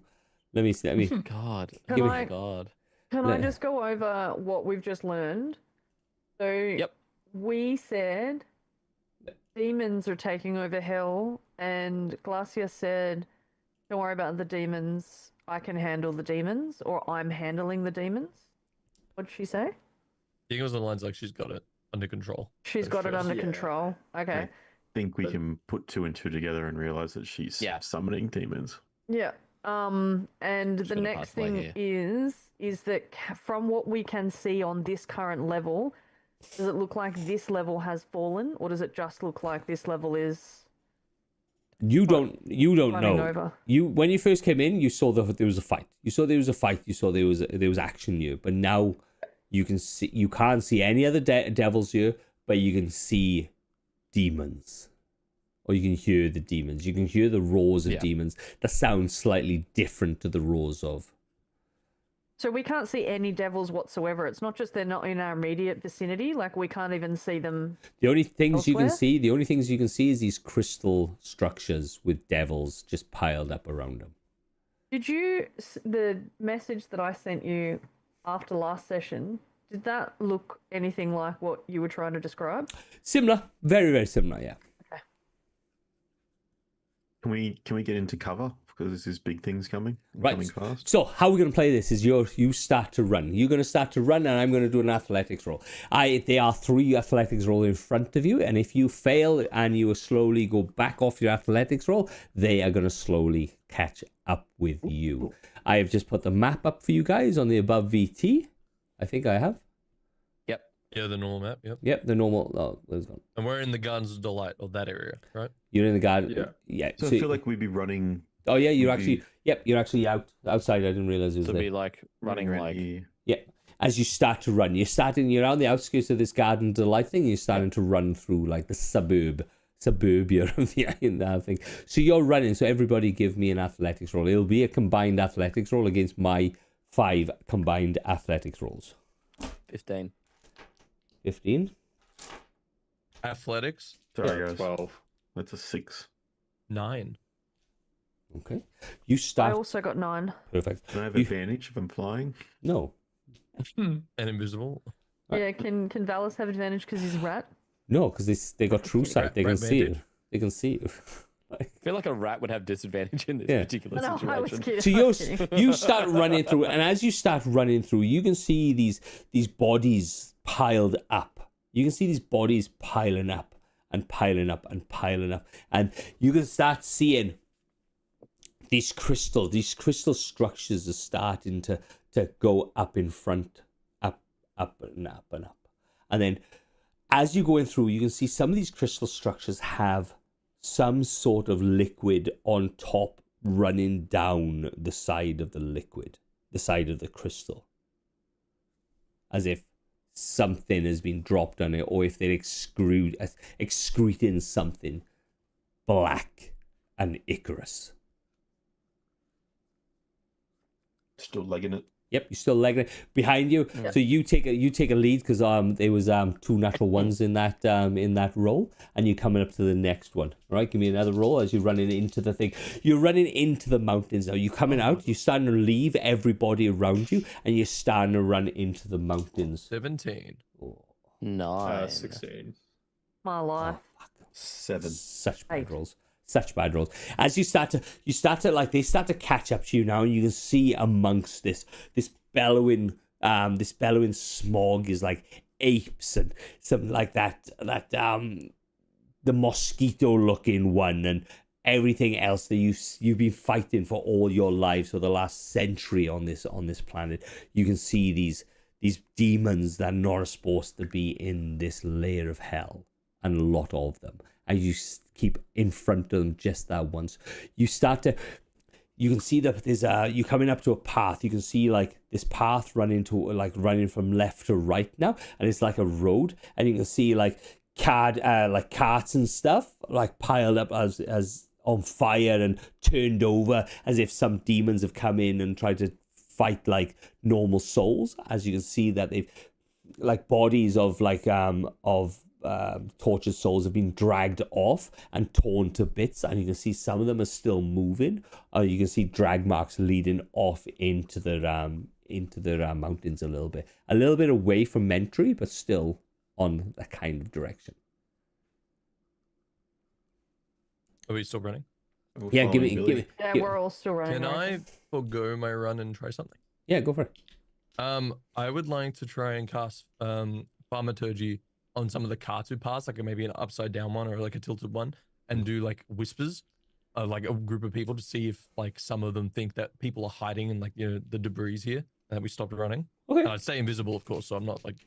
Let me see. Let me. God. Can give me- I- God. Can I Yeah. just go over what we've just learned? So Yep. we said demons are taking over hell, and Glacia said, "Don't worry about the demons. I can handle the demons," or "I'm handling the demons." What'd she say? I think it was the lines like she's got it under control. She's So got it sure. under Yeah. control. Okay. I think we can put 2 and 2 together and realize that she's Yeah. summoning demons. Yeah. And Just the got a next pathway thing is that from what we can see on this current level, does it look like this level has fallen, or does it just look like this level is You don't running know. over? You when you first came in, you saw that there was a fight. You saw there was a fight. You saw there was action here. But now you can't see any other devils here, but you can see demons, or you can hear the demons. You can hear the roars of Yeah. demons that sound slightly different to the roars of. So we can't see any devils whatsoever. It's not just they're not in our immediate vicinity. Like we can't even see them. The only things you can Elsewhere? see, is these crystal structures with devils just piled up around them. Did you the message that I sent you after last session? Did that look anything like what you were trying to describe? Similar, very very similar. Yeah. Can we get into cover because there's these big things coming? Right. Coming fast. So how we're going to play this is you start to run. You're going to start to run, and I'm going to do an athletics roll. There are 3 athletics roll in front of you, and if you fail and you slowly go back off your athletics roll, they are going to slowly catch up with you. I have just put the map up for you guys on the above VT. I think I have. Yeah, the normal map. Yep. Yep, the normal. Oh, there's gone. And we're in the Gardens of Delight, or that area, right? You're in the garden. Yeah. Yeah. So I feel like we'd be running. Oh yeah, you're we'd actually. be Yep, you're actually outside. I didn't realize it was To there. be like running around like here. Yeah. As you start to run, you're on the outskirts of this garden delight thing. You're starting to run through like the suburbia of the thing. So you're running. So everybody give me an athletics roll. It'll be a combined athletics roll against my 5 combined athletics rolls. 15. 15. Athletics, Sorry, guys. 12. That's a 6. 9. Okay. You I start. also got 9. Perfect. Can I have You- advantage if I'm flying? No. And invisible. Right. Yeah, can Valis have advantage because he's a rat? No, because they got true sight. They can Rat see it. bandit. They can see you. I feel like a rat would have disadvantage in this Yeah. particular No, I was situation. kidding. I was So kidding. you start running through, and as you start running through, you can see these bodies piled up. You can see these bodies piling up and piling up and piling up, and you can start seeing these crystal structures are starting to go up in front, up and up and up, and then as you're going through, you can see some of these crystal structures have some sort of liquid on top running down the side of the liquid, the side of the crystal. As if something has been dropped on it, or if they're excreting something black and ichorous. Still legging it. Yep, you're still legging it behind you. Yeah. So you take a lead because there was 2 natural ones in that roll, and you're coming up to the next one. All right, give me another roll as you're running into the thing. You're running into the mountains now. You're coming out. You're starting to leave everybody around you, and you're starting to run into the mountains. 17. Oh, 9. 16. My life. 7. such bad 8. rolls. Such bad rolls. As you start to like, they start to catch up to you now, and you can see amongst this bellowing This bellowing smog is like apes and something like that. The mosquito-looking one and everything else that you've been fighting for all your lives for the last century on this planet. You can see these demons that are not supposed to be in this layer of hell, and a lot of them. And you keep in front of them just that once. You can see that you're coming up to a path. You can see like this path running from left to right now, and it's like a road. And you can see like carts and stuff like piled up as on fire and turned over, as if some demons have come in and tried to fight like normal souls. As you can see that they've like bodies of tortured souls have been dragged off and torn to bits, and you can see some of them are still moving. You can see drag marks leading off into the mountains a little bit away from Mentry, but still on that kind of direction. Are we still running? We're Yeah, give following me. Billy. Yeah, we're all still running. Can right? I forgo my run and try something? Yeah, go for it. I would like to try and cast Thaumaturgy on some of the Katu parts, like maybe an upside down one or like a tilted one, and do like whispers of like a group of people to see if like some of them think that people are hiding in like the debris here and that we stopped running. Okay. And I'd stay invisible, of course, so I'm not like.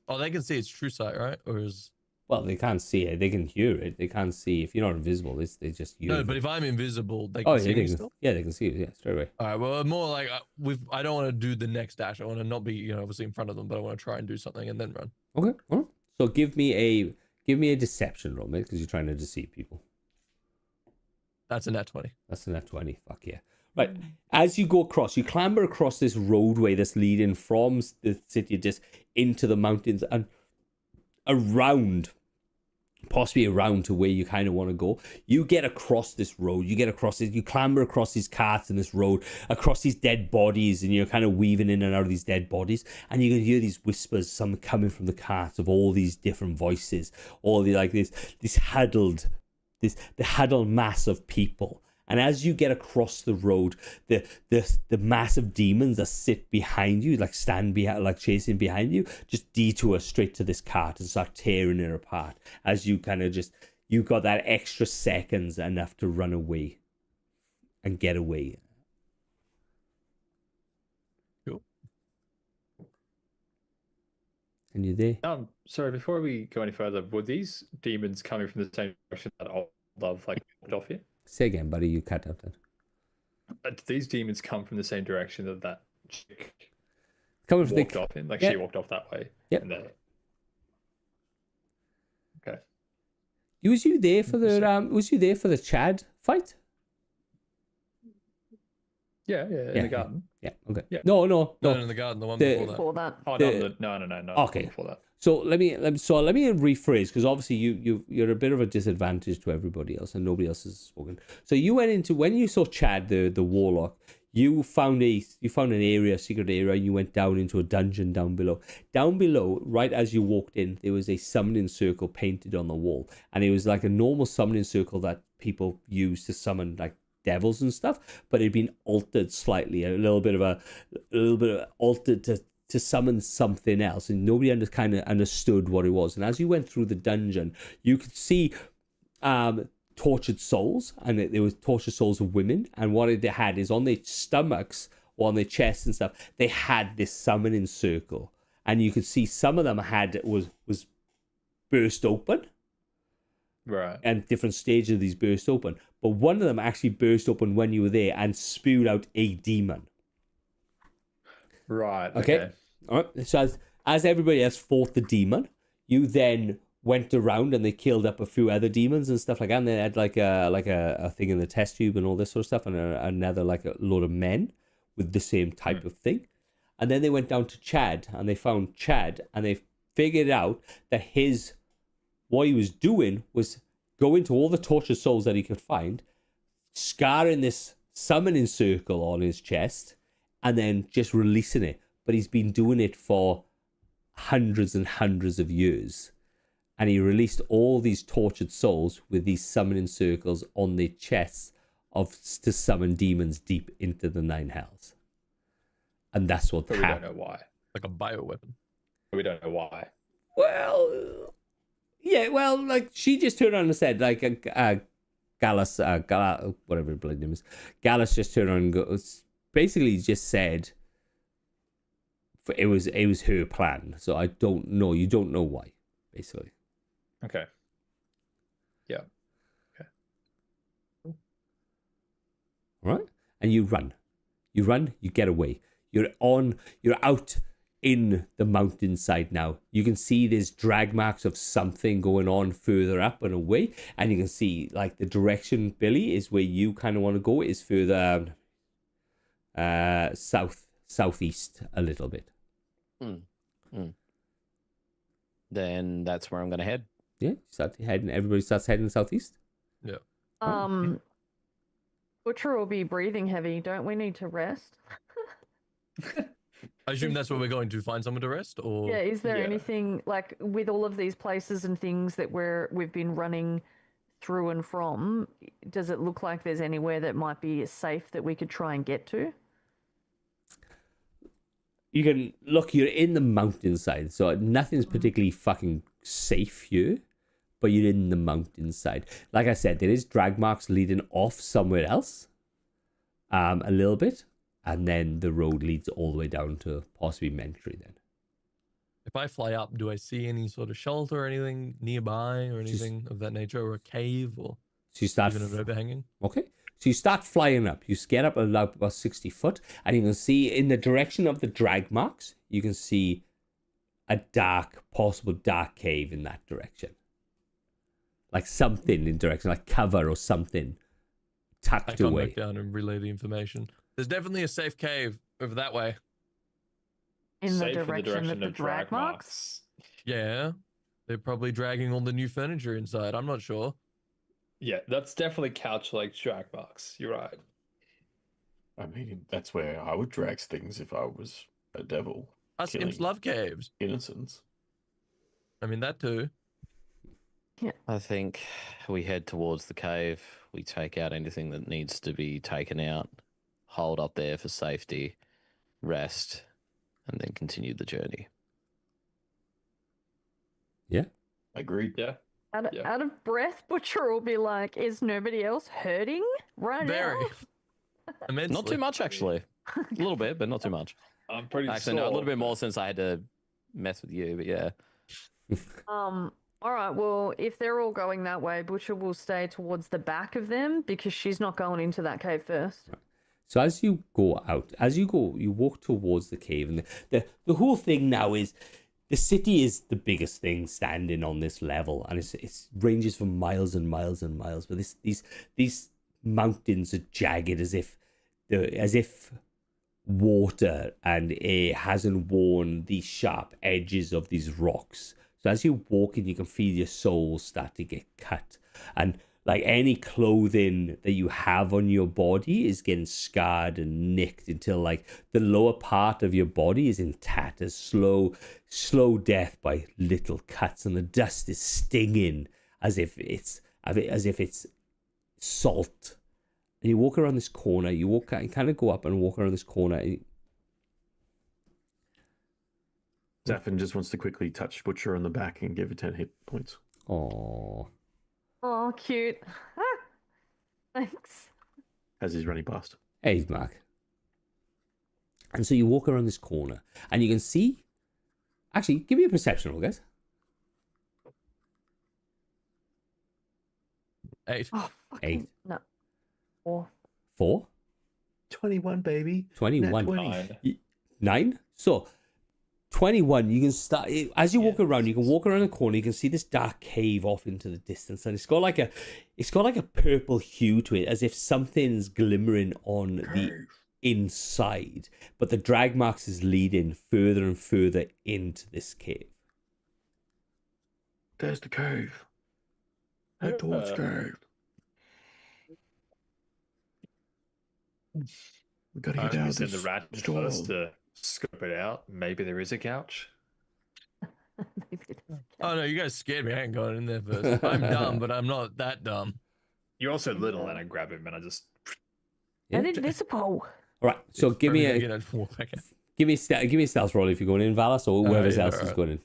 Oh, they can see it's true sight, right? Or is Well, they can't see it. They can hear it. They can't see. If you're not invisible, they just hear no? it. But if I'm invisible, they can Oh, see yeah, me they can, still. yeah, they can see it. Yeah, straight away. All right. Well, more like I don't want to do the next dash. I want to not be obviously in front of them, but I want to try and do something and then run. Okay. All right. So give me a deception roll, mate, because you're trying to deceive people. That's a nat 20. That's a nat 20. Fuck yeah. Right. As you go across, you clamber across this roadway that's leading from the city just into the mountains and around, possibly around to where you kind of want to go. You get across this road. You clamber across these carts in this road, across these dead bodies, and you're kind of weaving in and out of these dead bodies. And you can hear these whispers, some coming from the carts of all these different voices, all the like the huddled mass of people. And as you get across the road, the mass of demons that sit behind you, like stand behind, like chasing behind you, just detour straight to this cart and start tearing it apart. As you kind of you've got that extra seconds enough to run away and get away. Cool. And you're there. Sorry, before we go any further, were these demons coming from the same direction that Olaf like walked off here? Say again, buddy. You cut out that. Did these demons come from the same direction that chick Coming from walked off in? Like Yeah. she walked off that way. Yep. And then... Okay. Was you there for the Chad fight? Yeah, in the garden. Yeah. Okay. Yeah. No. No, in the garden, the one The- before that. Before that. Oh, The- no. Okay. Before that. So let me rephrase, because obviously you're a bit of a disadvantage to everybody else and nobody else has spoken. So you went into, when you saw Chad the warlock, you found a secret area. You went down into a dungeon down below. Down below, right as you walked in, there was a summoning circle painted on the wall, and it was like a normal summoning circle that people use to summon like devils and stuff, but it'd been altered slightly, a little bit of altered to summon something else, and nobody kind of understood what it was. And as you went through the dungeon, you could see tortured souls, and there was tortured souls of women, and what they had is on their stomachs or on their chests and stuff, they had this summoning circle, and you could see some of them was burst open, Right. and different stages of these burst open, but one of them actually burst open when you were there and spewed out a demon. Right. Okay. All right. So as everybody else fought the demon, you then went around and they killed up a few other demons and stuff like that. And they had like a thing in the test tube and all this sort of stuff, and another like a load of men with the same type of thing. And then they went down to Chad and they found Chad, and they figured out that what he was doing was going to all the tortured souls that he could find, scarring this summoning circle on his chest, and then just releasing it. But he's been doing it for hundreds and hundreds of years. And he released all these tortured souls with these summoning circles on their chests to summon demons deep into the nine hells. And that's what But we don't happened. know why. like a bioweapon. We don't know why. Well, yeah, well, like she just turned around and said, like, Gallus, whatever his bloody name is, Gallus just turned around and goes, basically just said it was her plan. So I don't know. You don't know why, basically. Okay. Yeah. All right, and you run, you get away. You're out in the mountainside now. You can see there's drag marks of something going on further up and away, and you can see like the direction, Billy, is where you kind of want to go is further southeast a little bit. Then that's where I'm going to head. Yeah, everybody starts heading southeast. Yeah. Butcher will be breathing heavy. Don't we need to rest? I assume that's where we're going to find someone to rest, or Yeah, is there Yeah. anything like with all of these places and things that we've been running through and from, does it look like there's anywhere that might be safe that we could try and get to? You can look, you're in the mountainside, so nothing's particularly fucking safe here, but you're in the mountainside. Like I said, there is drag marks leading off somewhere else, a little bit, and then the road leads all the way down to possibly Mentry then. if I fly up, do I see any sort of shelter or anything nearby or anything of that nature, or a cave, or So you start, even an overhanging? okay, so you start flying up. You get up about 60 foot, and you can see in the direction of the drag marks, you can see a possible dark cave in that direction. Like something in direction, like cover or something I tucked come away. back down and relay the information. There's definitely a safe cave over that way. In the Safe direction of the drag marks? Yeah, they're probably dragging all the new furniture inside. I'm not sure. Yeah, that's definitely couch-like drag marks. You're right. I mean, that's where I would drag things if I was a devil. Us imps Killing love caves. innocents. I mean, that too. I think we head towards the cave. We take out anything that needs to be taken out, hold up there for safety, rest, and then continue the journey. Agreed. Yeah. Yeah. Out of breath, Butcher will be like, is nobody else hurting right Very. now? Immensely. Not too much, actually. A little bit, but not too much. I'm pretty Actually, no, a sore. little bit more since I had to mess with you, but yeah. All right, well, if they're all going that way, Butcher will stay towards the back of them because she's not going into that cave first. So as you go out, you walk towards the cave, and the whole thing now is the city is the biggest thing standing on this level, and it ranges for miles and miles and miles. But these mountains are jagged as if water and air hasn't worn the sharp edges of these rocks. So as you walk in, you can feel your soul start to get cut, and like any clothing that you have on your body is getting scarred and nicked until like the lower part of your body is in tatters, slow death by little cuts, and the dust is stinging as if it's salt. And you walk around this corner. You kind of go up and walk around this corner. Zafin just wants to quickly touch Butcher on the back and give her 10 hit points. Oh, Oh, cute. Thanks. As he's running past. hey, Mark. And so you walk around this corner, and you can see. Actually, give me a perception roll, guys. 8. Oh, fucking 8. no. 4. 4, 21, baby. 21, Nat 20. 9. 9. So 21, you can start as you walk around. You can walk around the corner. You can see this dark cave off into the distance, and it's got like a purple hue to it, as if something's glimmering on the inside. But the drag marks is leading further and further into this cave. There's the cave. Head towards cave. We gotta get out of Send the this rat storm. first to scope it out. Maybe there is a couch. Maybe it is. Oh no, you guys scared me. I ain't going in there first. I'm dumb, but I'm not that dumb. You're also little, and I grab him and I just. Yeah. And invisible. All right. So give me Probably a gonna walk back out. Give me a stealth roll if you're going in, Valis, or whoever yeah, else is alright. going in.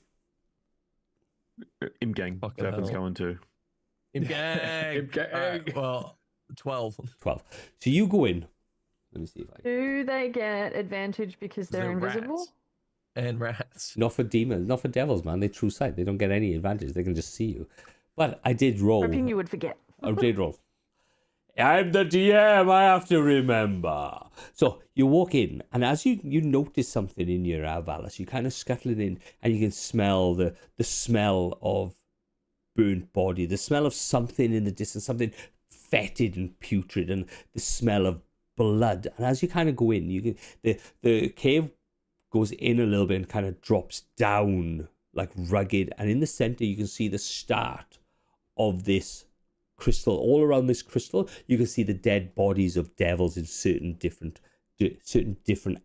Imp gang. Fucking Devin's hell. going to. Imp gang. Imp gang. Alright, well, 12. 12. So you go in. Let me see if I. Do they get advantage because they're invisible? Rats. And rats. Not for demons, not for devils, man. They true sight. They don't get any advantage. They can just see you. But I did roll. Hoping you would forget. I did roll. I'm the DM. I have to remember. So you walk in, and as you notice something in your Valis, you kind of scuttle it in, and you can smell the smell of burnt body, the smell of something in the distance, something fetid and putrid, and the smell of blood. And as you kind of go in, you can the cave goes in a little bit and kind of drops down like rugged, and in the center you can see the start of this crystal. All around this crystal you can see the dead bodies of devils in certain different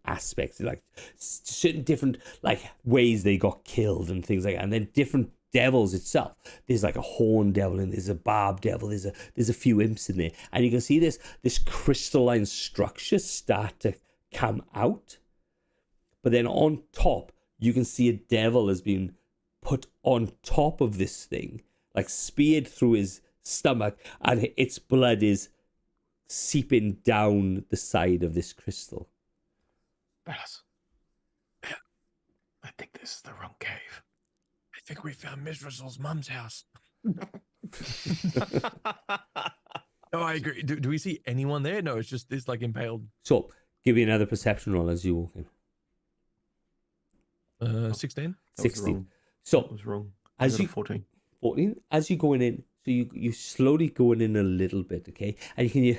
aspects, like certain different like ways they got killed and things like that. And then different devils itself, there's like a horn devil and there's a barb devil, there's a few imps in there, and you can see this crystalline structure start to come out. But then on top, you can see a devil has been put on top of this thing, like speared through his stomach, and its blood is seeping down the side of this crystal. Valis. I think this is the wrong cave. I think we found Mizrazel's mum's house. Oh, I agree. Do we see anyone there? No, it's just this like impaled. So, give me another perception roll as you walk in. 16. That was 16. wrong. So, That was wrong. as I got a you 14. 14, as you're going in, so you slowly going in a little bit, okay? And you can hear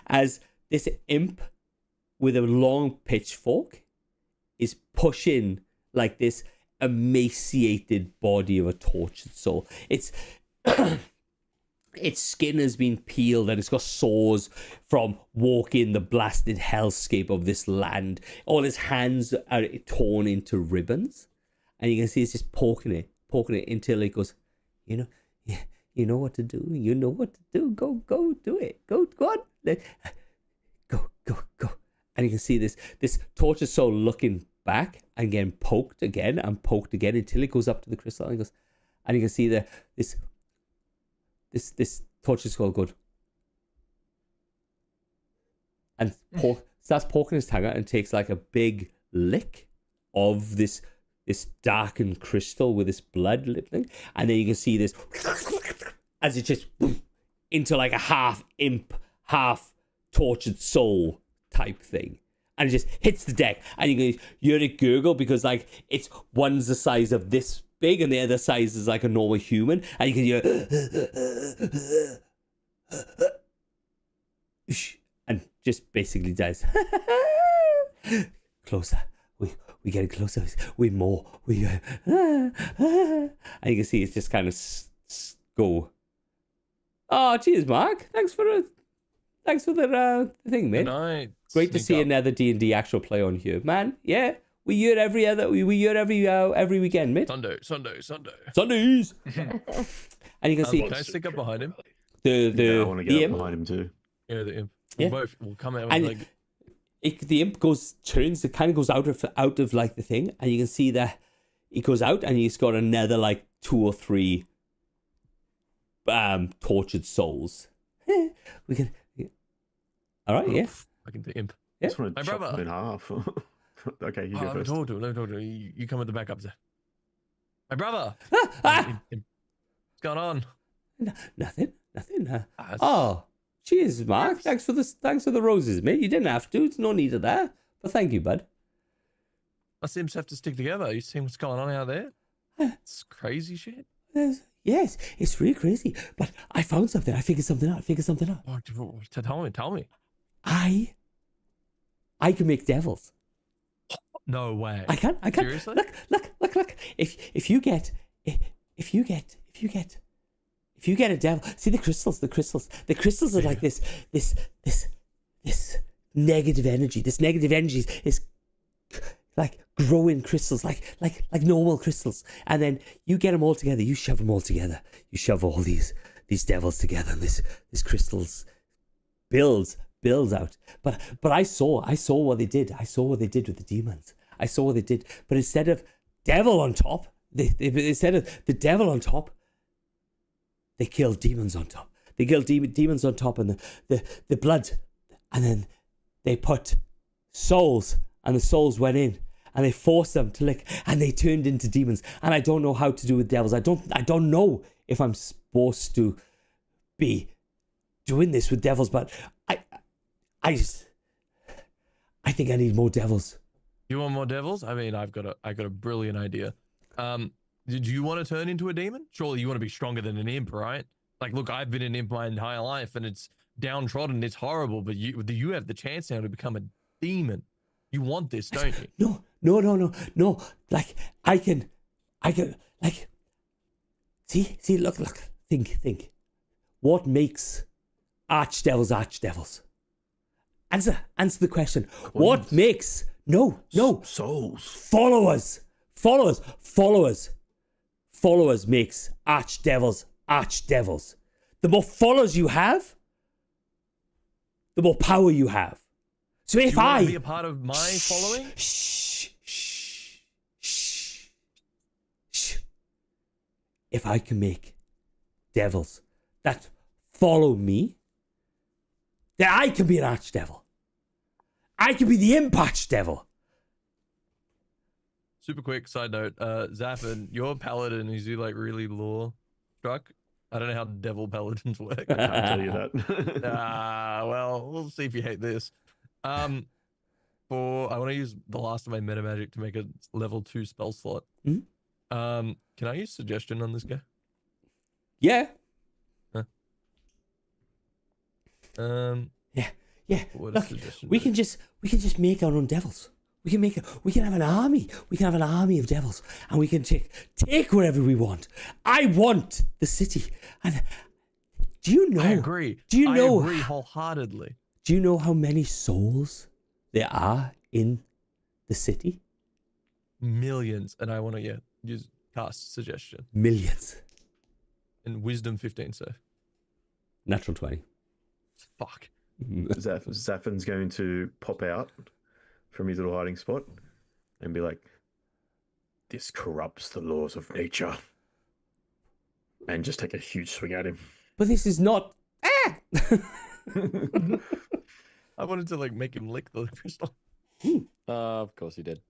as this imp with a long pitchfork is pushing like this emaciated body of a tortured soul. It's its skin has been peeled and it's got sores from walking the blasted hellscape of this land. All his hands are torn into ribbons, and you can see it's just poking it until it goes, you know what to do. You know what to do. Go do it. Go on. Go. And you can see this tortured soul looking back and getting poked again and poked again until it goes up to the crystal and it goes, and you can see this tortured soul good and starts poking his tongue out and takes like a big lick of this darkened crystal with this blood lip thing, and then you can see this as it just boom, into like a half imp, half tortured soul type thing, and it just hits the deck, and you hear it gurgle because like it's one's the size of this big and the other size is like a normal human, and you can hear and just basically dies. Closer. We getting closer. We more. And you can see it's just kind of go. Oh, cheers, Mark. Thanks for the thing, mate. And I Great to sneak see up. another D&D actual play on here, man. Yeah, we hear every weekend, mate. Sunday. Sundays. And you can see Can I stick up behind him? Yeah, I want to the get up imp. behind him too. Yeah, the imp. Yeah. We'll come out And with like the imp turns, it kind of goes out of like the thing, and you can see that he goes out and he's got another like 2 or 3 tortured souls. We can, all right, yeah. fucking the imp. Yeah. I just want My to chop brother. him in half. Okay, you Oh, go let me first. talk to him. Let me talk to him. You come with the backup there. My brother. Ah! Imp. What's going on? Nothing. It's- Oh, cheers, Mark. Thanks for the roses, mate. You didn't have to. It's no need of that. But thank you, bud. Us imps have to stick together. You seen what's going on out there? It's crazy shit. Yes, it's really crazy. But I found something. I figured something out. Oh, tell me. I can make devils. No way. I can. Seriously? Look. If you get a devil, see the crystals. The crystals are like this negative energy. This negative energy is like growing crystals, like normal crystals. And then you get them all together. You shove them all together. You shove all these devils together, and this crystals builds out. But I saw what they did. I saw what they did with the demons. I saw what they did. But instead of devil on top, instead of the devil on top, they killed demons on top. They killed demons on top, and the blood, and then they put souls, and the souls went in, and they forced them to lick, and they turned into demons. And I don't know how to do with devils. I don't know if I'm supposed to be doing this with devils, but I think I need more devils. You want more devils? I mean, I got a brilliant idea. Did you want to turn into a demon? Surely you want to be stronger than an imp, right? Like, look, I've been an imp my entire life, and it's downtrodden, it's horrible. But you have the chance now to become a demon. You want this, don't you? No. Like I can, like. See. Look. Think. What makes archdevils archdevils? Answer the question. What makes souls? Followers makes archdevils. The more followers you have, the more power you have. So if you want I to be a part of my following, shh. If I can make devils that follow me, then I can be an archdevil. I can be the imp archdevil. super quick side note, Zaffin, your paladin, is he like really lore struck? I don't know how devil paladins work. I can't tell you that. Well, we'll see if you hate this. I want to use the last of my meta magic to make a level 2 spell slot. Mm-hmm. Can I use suggestion on this guy? Yeah. Huh? Yeah. What Look, does suggestion we do? can just make our own devils. We can have an army. We can have an army of devils, and we can take wherever we want. I want the city. And do you know? I agree. Do you know? I agree wholeheartedly. Do you know how many souls there are in the city? Millions, and I want to use cast suggestion Millions. and wisdom 15. So Natural 20. fuck. Zaffin's going to pop out from his little hiding spot and be like, "This corrupts the laws of nature," and just take a huge swing at him. But this is not. I wanted to like make him lick the crystal. Of course he did.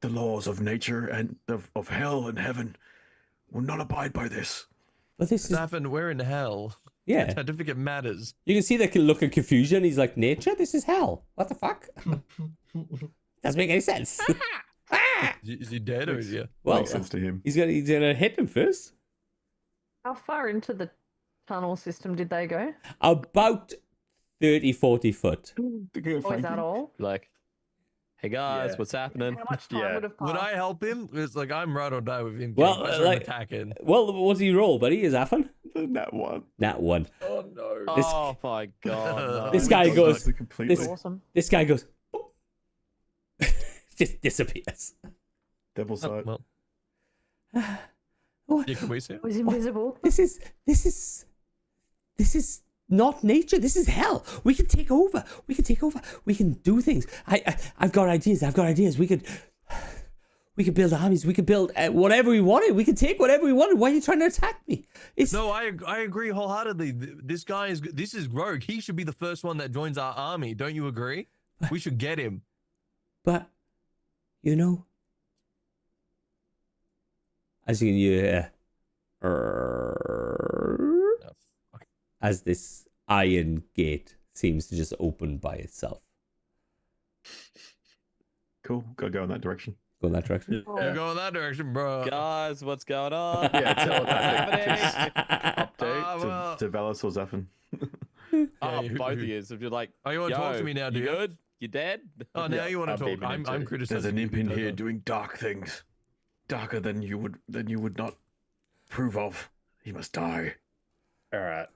The laws of nature and of hell and heaven will not abide by this. But this is. Zaffin, we're in hell. Yeah. Certificate matters. You can see the look of confusion. He's like, nature? This is hell. What the fuck? Doesn't make any sense. Is he dead or is he? Well, Makes sense to him. he's gonna hit him first. How far into the tunnel system did they go? About 30, 40 foot. Or is that all? Like, hey guys, Yeah. what's happening? How much time Yeah. would have passed? Would I help him? It's like I'm right or die with him. Well, Well, like- attacking. Well, what do you roll, buddy? Is Affan? That one. Nat 1. Oh no. This- Oh my god. This no. guy goes- completely. this- Awesome. This guy goes. Just disappears. Devil Oh, sight. well, What? yeah, can we see it? Was invisible. This is not nature. This is hell. We can take over. We can do things. I've got ideas. We could build armies. We could build whatever we wanted. We could take whatever we wanted. Why are you trying to attack me? It's No, I agree wholeheartedly. This is Rogue. He should be the first one that joins our army. Don't you agree? We should get him. But you know, as you can hear, Oh, fuck. as this iron gate seems to just open by itself. Cool. Gotta go in that direction. Go in that direction. You go in that direction, bro. Guys, what's going on? Yeah, tell Happening? Update. well, To Valis or Zaffin. Oh, who- both who- of you. If you're like, Oh, you want to talk yo, to me now, do you you? good? You dead? Oh, now Yeah, you want I'm to talk. beaming him I'm too. criticizing. There's an imp in you, here Dodo. doing dark things. Darker than you would not approve of. He must die. All right.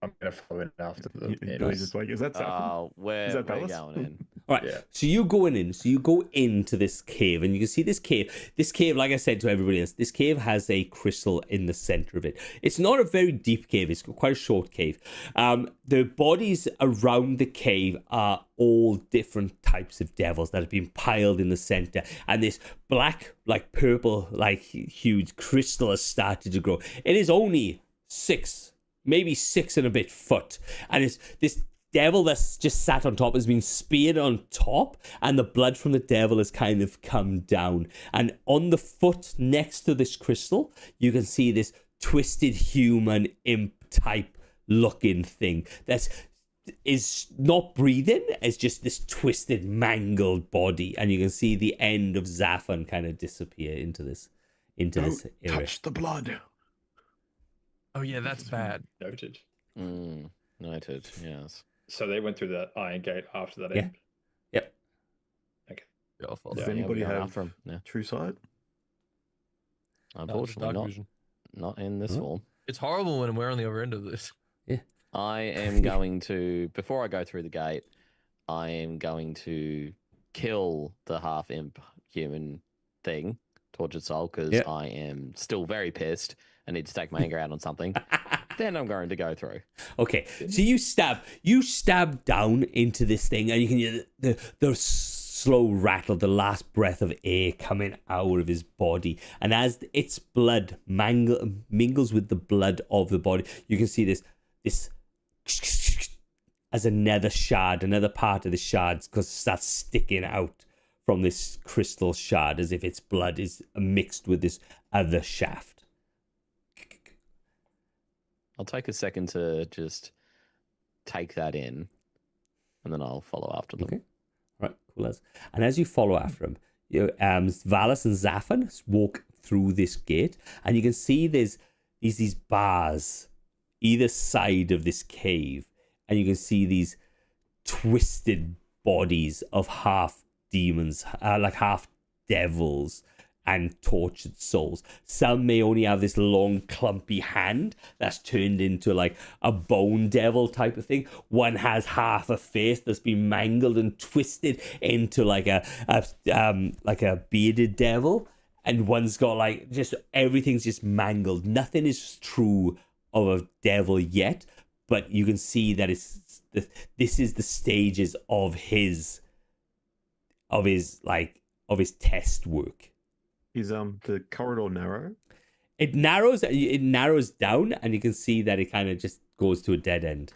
I'm gonna follow it after the Billy's end. just like, is that Saffron? We're that we're Palace? going in. All right. Yeah. So you going in. So you go into this cave, and you can see this cave. This cave, like I said to everybody else, this cave has a crystal in the center of it. It's not a very deep cave. It's quite a short cave. The bodies around the cave are all different types of devils that have been piled in the center, and this black, like purple, like huge crystal has started to grow. It is only maybe 6 and a bit foot, and it's this devil that's just sat on top has been speared on top, and the blood from the devil has kind of come down, and on the foot next to this crystal you can see this twisted human imp type looking thing is not breathing. It's just this twisted mangled body, and you can see the end of Zaphon kind of disappear into this area. Touch the blood. Oh yeah, that's bad. Noted. Noted. Yes. So they went through that Iron Gate after that Yeah. end. Yep. Okay. Yeah, I'll follow Does that. anybody we're going have after him. Yeah. true sight? No, just Unfortunately, dark not. vision. Not in this Huh? form. It's horrible when we're on the other end of this. I am going to, before I go through the gate, I am going to kill the half imp human thing, Tortured Soul, because Yep. I am still very pissed and need to take my anger out on something. Then I'm going to go through. Okay, so you stab down into this thing, and you can hear the slow rattle, the last breath of air coming out of his body, and as its blood mingles with the blood of the body, you can see this as another part of the shards starts sticking out from this crystal shard, as if its blood is mixed with this other shaft. I'll take a second to just take that in, and then I'll follow after them. Okay. Right, cool as. And as you follow after him, Valis and Zaphon walk through this gate, and you can see there's these bars either side of this cave, and you can see these twisted bodies of half demons, like half devils and tortured souls. Some may only have this long clumpy hand that's turned into like a bone devil type of thing. One has half a face that's been mangled and twisted into like a bearded devil, and one's got like just everything's just mangled. Nothing is true of a devil yet, but you can see that this is the stages of his test work. Is the corridor narrow? It narrows down, and you can see that it kind of just goes to a dead end.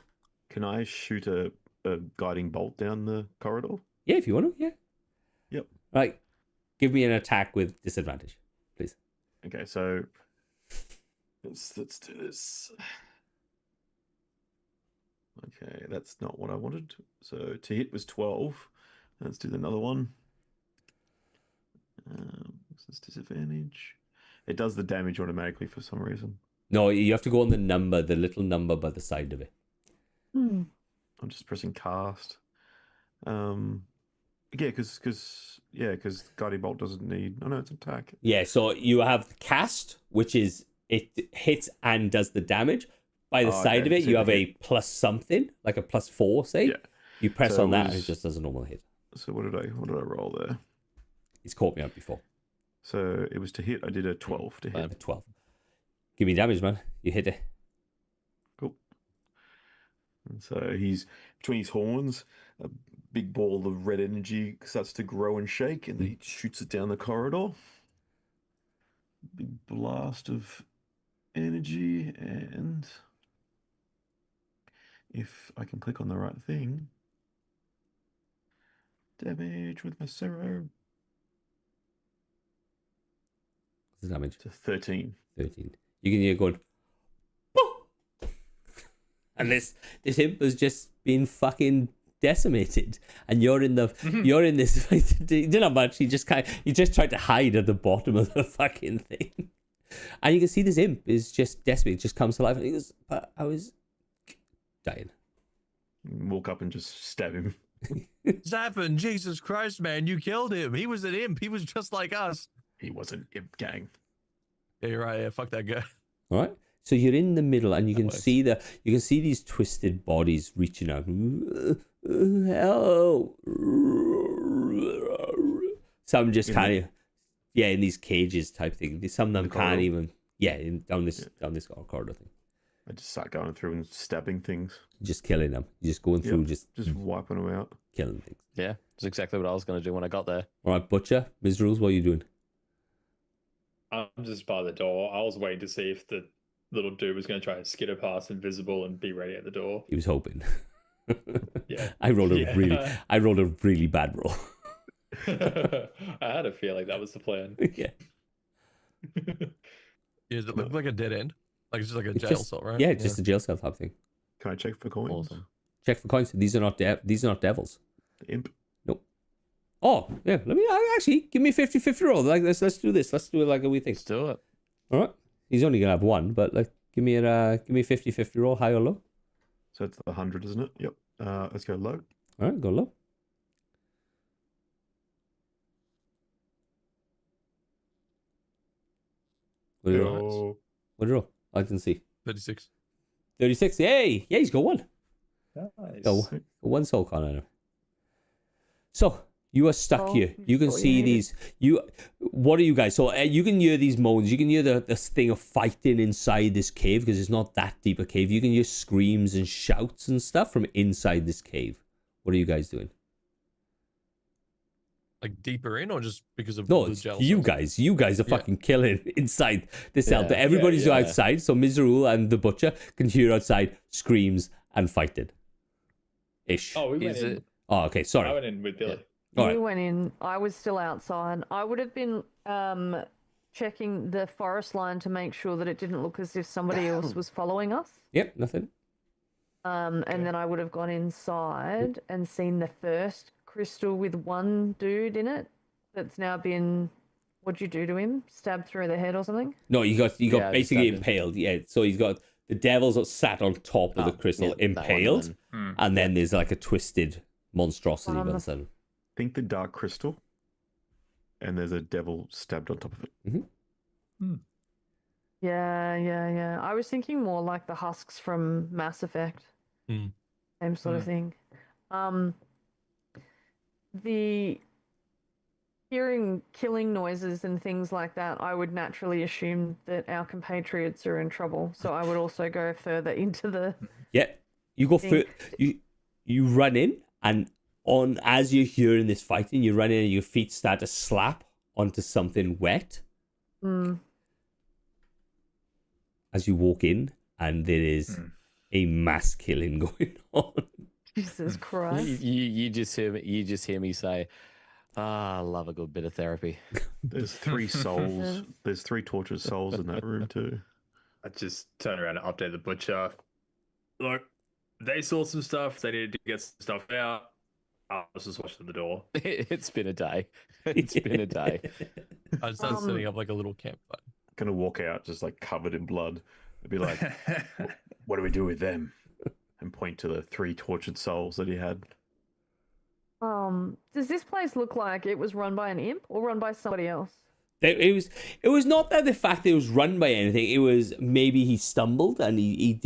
Can I shoot a guiding bolt down the corridor? Yeah, if you want to, yeah. Yep. Right. Give me an attack with disadvantage, please. Okay, so let's do this. Okay, that's not what I wanted. So to hit was 12. Let's do another one. What's this disadvantage? It does the damage automatically for some reason. No, you have to go on the little number by the side of it. I'm just pressing cast. Yeah, because guiding bolt doesn't need. Oh no, it's attack. Yeah, so you have cast, which is it hits and does the damage. By the side okay, of it, so you have the a plus something, like a +4, say. Yeah. You press So on it that, and it was- just does a normal hit. So what did I roll there? He's caught me out before. So it was to hit. I did a 12 to hit. A 12. Give me damage, man. You hit it. Cool. And so he's between his horns, a big ball of red energy starts to grow and shake, and then he shoots it down the corridor. Big blast of energy, and if I can click on the right thing, damage with my Cero What's the damage? to 13. 13. You can hear going, "Boo!" And this imp has just been fucking decimated, and you're in this. You didn't have much. You just tried to hide at the bottom of the fucking thing, and you can see this imp is just decimated. Just comes to life, and he goes, "But I was dying." Walk up and just stab him. Zaphon, Jesus Christ, man, you killed him. He was an imp. He was just like us. He was an imp gang. Yeah, you're right. Yeah, fuck that guy. All right. So you're in the middle, and you That can works. see these twisted bodies reaching out. Help! Some just In kind of, in these cages type thing. Some of them the can't corridor? even, down this corridor thing. I just start going through and stabbing things, Just killing them. You're just going through, just wiping them out. killing things. Yeah, that's exactly what I was going to do when I got there. All right, Butcher, Ms. Rules, what are you doing? I'm just by the door. I was waiting to see if the little dude was going to try to skitter past invisible and be ready at the door. He was hoping. Yeah. I rolled a really bad roll. I had a feeling that was the plan. Yeah. Does it look like a dead end? Like it's just like a It's jail just- cell, right? Yeah, just a jail cell type thing. Can I check for coins? Awesome. Check for coins. These are not devils. The imp. Oh, yeah. Let me actually give me a 50-50 roll. Like let's do this. Let's do it like a wee thing. Let's do it. All right. He's only gonna have one, but like give me a 50-50 roll, high or low. So it's the 100, isn't it? Yep. Let's go low. All right, go low. What did you roll? Go. What did you roll? I didn't see. 36. 36. Yay! Yeah, he's got one. Nice. Go one soul con on him. So you are stuck Oh, here. you You can thought you see made it. these. What are you guys? So you can hear these moans. You can hear this thing of fighting inside this cave because it's not that deep a cave. You can hear screams and shouts and stuff from inside this cave. What are you guys doing? Like deeper in, or just because of No, the it's jail you cells? guys. You guys are Yeah. fucking killing inside this cell. Yeah, But everybody's yeah. outside. So Mizrul and the Butcher can hear outside screams and fighting. Ish. Oh, we went Is in. it? Oh, okay. Sorry. I went in with Billy. All You right. went in. I was still outside. I would have been checking the forest line to make sure that it didn't look as if somebody else was following us. Yep. Nothing. And then I would have gone inside and seen the first crystal with one dude in it that's now been. What'd you do to him? Stabbed through the head or something? No, you got Yeah, just basically stabbed him. impaled. Yeah, so he's got the devils that sat on top of the Oh, crystal yeah, that one, impaled, and and then there's like a twisted monstrosity On by the the side. Think the dark crystal, and there's a devil stabbed on top of it. Yeah. I was thinking more like the husks from Mass Effect. Hmm. Same sort of thing. The hearing killing noises and things like that, I would naturally assume that our compatriots are in trouble. So I would also go further into the. Yeah, you go Think- you run in, and on as you're hearing this fighting, you run in and your feet start to slap onto something wet Mm, as you walk in, and there is a mass killing going on. Jesus Christ. You just hear me say, "Ah, I love a good bit of therapy." There's 3 souls. There's 3 tortured souls in that room too. I just turned around and updated the butcher. Look, they saw some stuff. They needed to get some stuff out. I was just watching the door. It's been a day. It's been a day. I start setting up like a little campfire. Gonna walk out just like covered in blood. I'd be like, what do we do with them? And point to the 3 tortured souls that he had. Does this place look like it was run by an imp or run by somebody else? It was not that the fact that it was run by anything. It was maybe he stumbled and he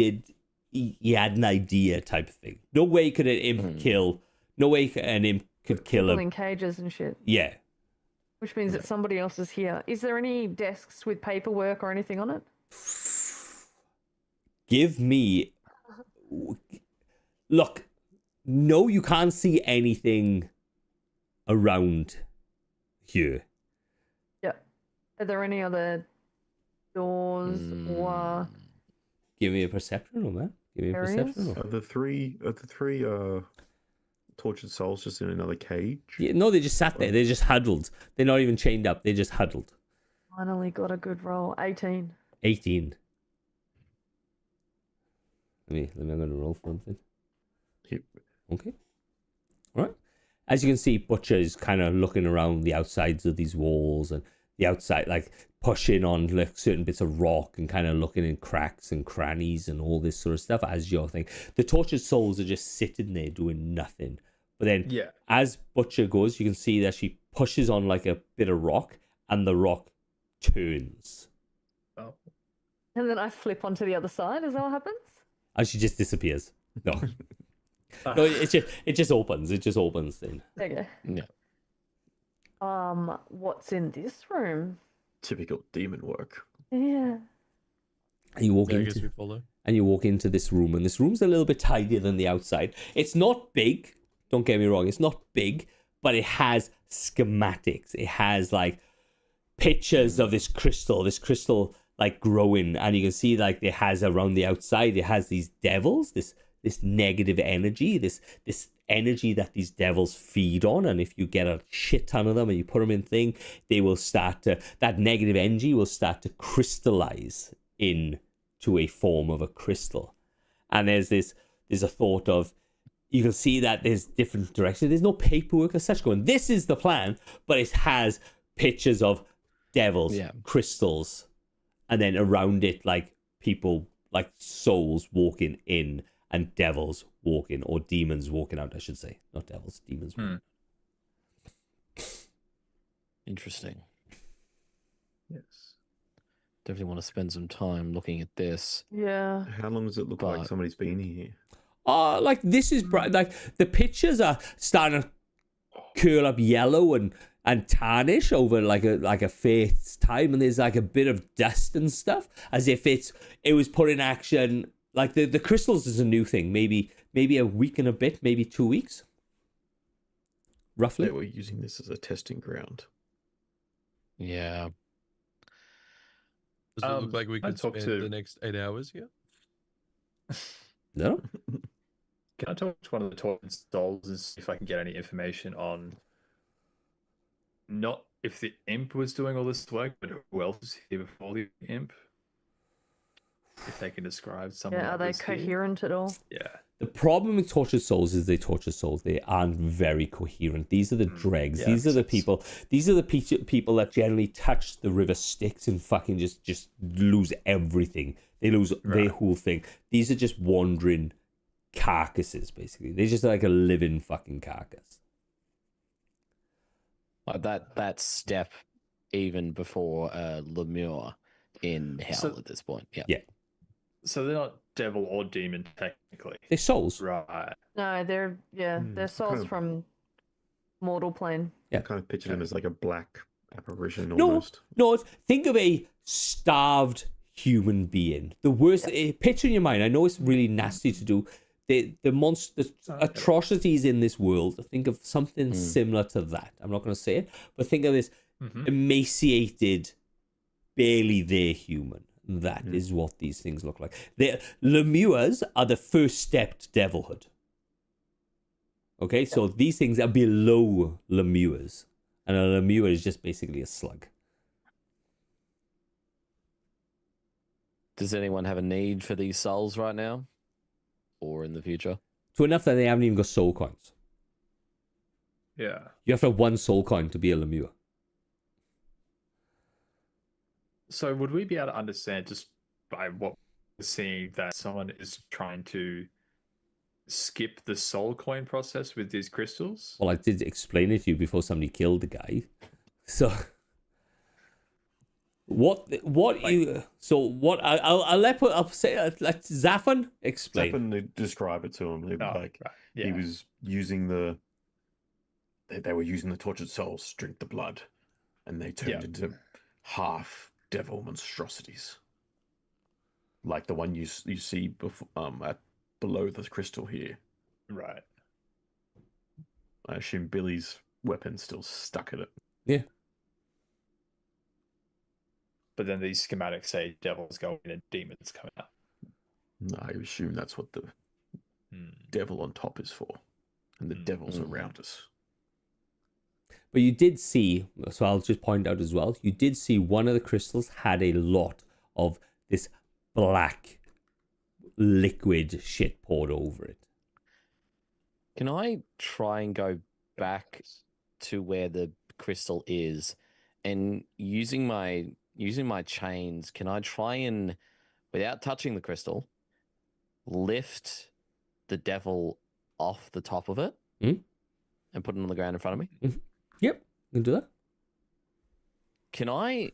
had an idea type of thing. No way could an imp kill. No way an imp could kill People him. in cages and shit. Yeah. Which means that somebody else is here. Is there any desks with paperwork or anything on it? Give me. Look, no, you can't see anything around here. Yeah. Are there any other doors or Give me a perception roll, man. Give me a Areas? perception roll. Are the three tortured souls just in another cage? Yeah, no, they just sat there. They're just huddled. They're not even chained up. They're just huddled. finally got a good roll? 18. 18. I'm going to roll for something. Yep. Okay. All right. As you can see, Butcher is kind of looking around the outsides of these walls and the outside, like pushing on like certain bits of rock and kind of looking in cracks and crannies and all this sort of stuff as your thing. The tortured souls are just sitting there doing nothing. But then Yeah. as Butcher goes, you can see that she pushes on like a bit of rock and the rock turns. Oh. And then I flip onto the other side. Is that what happens? And she just disappears. No. No, it just opens. It just opens then. Okay. Yeah. What's in this room? Typical demon work. Yeah. And you walk Yeah, I guess into we follow. and you walk into this room, and this room's a little bit tidier than the outside. It's not big, don't get me wrong, it's not big, but it has schematics. It has like pictures of this crystal like growing, and you can see like it has around the outside, it has these devils, this negative energy, this energy that these devils feed on, and if you get a shit ton of them and you put them in thing, they will start to, that negative energy will start to crystallize into a form of a crystal. And there's a thought of, you can see that there's different directions. There's no paperwork or such going, this is the plan, but it has pictures of devils, Yeah. crystals, and then around it, like people, like souls walking in, and devils walking, or demons walking out, I should say. Not devils, demons. Interesting. Yes. Definitely want to spend some time looking at this. Yeah. How long does it look like But- somebody's been here? Like this is bright. Like the pictures are starting to curl up yellow and tarnish over like a faith's time, and there's like a bit of dust and stuff, as if it was put in action. Like the crystals is a new thing. Maybe a week and a bit, maybe 2 weeks, roughly. They were using this as a testing ground. Yeah. Does it look like we I could talked spend to- the next 8 hours here? No, Can I talk to one of the tortured souls and see if I can get any information on not if the imp was doing all this work, but who else was here before the imp? If they can describe someone. Yeah. Are that they was here. coherent at all? Yeah. the problem with tortured souls is they aren't very coherent. These are the dregs. Yeah, These are the makes sense. people. These are the people that generally touch the river Styx and fucking just lose everything. They lose their whole thing. These are just wandering carcasses, basically. They're just like a living fucking carcass. Like that step even before Lemure in hell So- at this point. Yeah. Yeah. So they're not devil or demon technically. They're souls. Right. No, they're they're souls kind of- from mortal plane. Yeah. I kind of pictured him as like a black apparition No, almost. no. Think of a starved human being. The worst. Picture in your mind. I know it's really nasty to do. The monster, the atrocities in this world. Think of something similar to that. I'm not going to say it, but think of this emaciated, barely there human. That is what these things look like. Lemures are the first step to devilhood. Okay, so these things are below lemures, and a lemure is just basically a slug. Does anyone have a need for these souls right now? Or in the future? To enough that they haven't even got soul coins. Yeah. You have to have one soul coin to be a lemure. So would we be able to understand just by what we're seeing that someone is trying to skip the soul coin process with these crystals? Well, I did explain it to you before somebody killed the guy. So, what I'll say let Zaphon explain. Happened to describe it to him. They were Oh, like right. Yeah. he was using they were using the tortured souls to drink the blood, and they turned Yeah. into half devil monstrosities, like the one you see before, at below the crystal here. Right. I assume Billy's weapon's still stuck in it. Yeah. But then these schematics say devils going and demons coming out. I assume that's what the devil on top is for, and the devils around us. But you did see, so I'll just point out as well, you did see one of the crystals had a lot of this black liquid shit poured over it. Can I try and go back to where the crystal is, and using my chains, can I try and, without touching the crystal, lift the devil off the top of it and put it on the ground in front of me? Yep, you can do that. Can I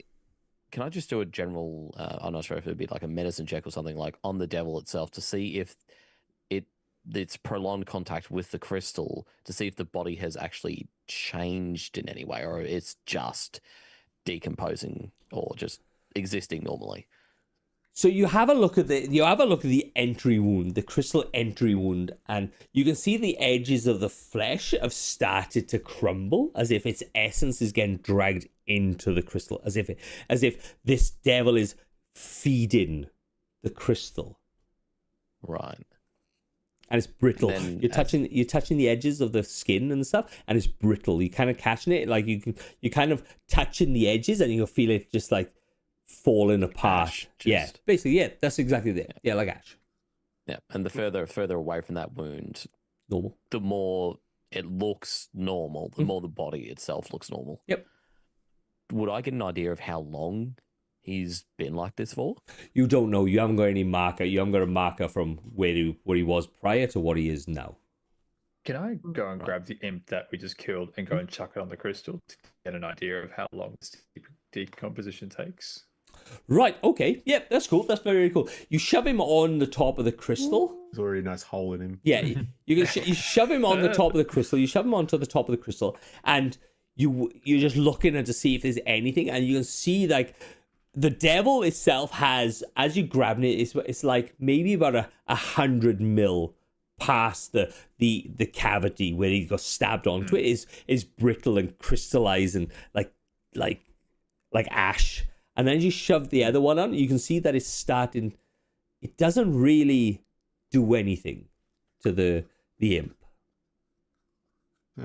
can I just do a general? I'm not sure if it'd be like a medicine check or something like on the devil itself to see if its prolonged contact with the crystal to see if the body has actually changed in any way or it's just decomposing or just existing normally. So you have a look at the entry wound, the crystal entry wound, and you can see the edges of the flesh have started to crumble, as if its essence is getting dragged into the crystal, as if this devil is feeding the crystal. Right. And it's brittle. Then You're touching the edges of the skin and stuff, and it's brittle. You kind of catching it, like you're kind of touching the edges, and you can feel it just like falling apart. Ash, Yeah, just- basically, yeah, that's exactly it. Yeah, like ash. Yeah. And the further away from that wound, Normal. the more it looks normal, the more the body itself looks normal. Yep. Would I get an idea of how long he's been like this for? You don't know. You haven't got any marker. You haven't got a marker from where he was prior to what he is now. Can I go and grab the imp that we just killed and go and chuck it on the crystal to get an idea of how long this decomposition takes? Right. Okay. Yep. That's cool. That's very, very cool. You shove him on the top of the crystal. There's already a nice hole in him. Yeah. You shove him on the top of the crystal. You shove him onto the top of the crystal, and you're just looking at to see if there's anything, and you can see like the devil itself has, as you grab it, it's like maybe about 100 mil past the cavity where he got stabbed onto it is brittle and crystallized and like ash. And then you shove the other one on, you can see that it's starting. It doesn't really do anything to the imp.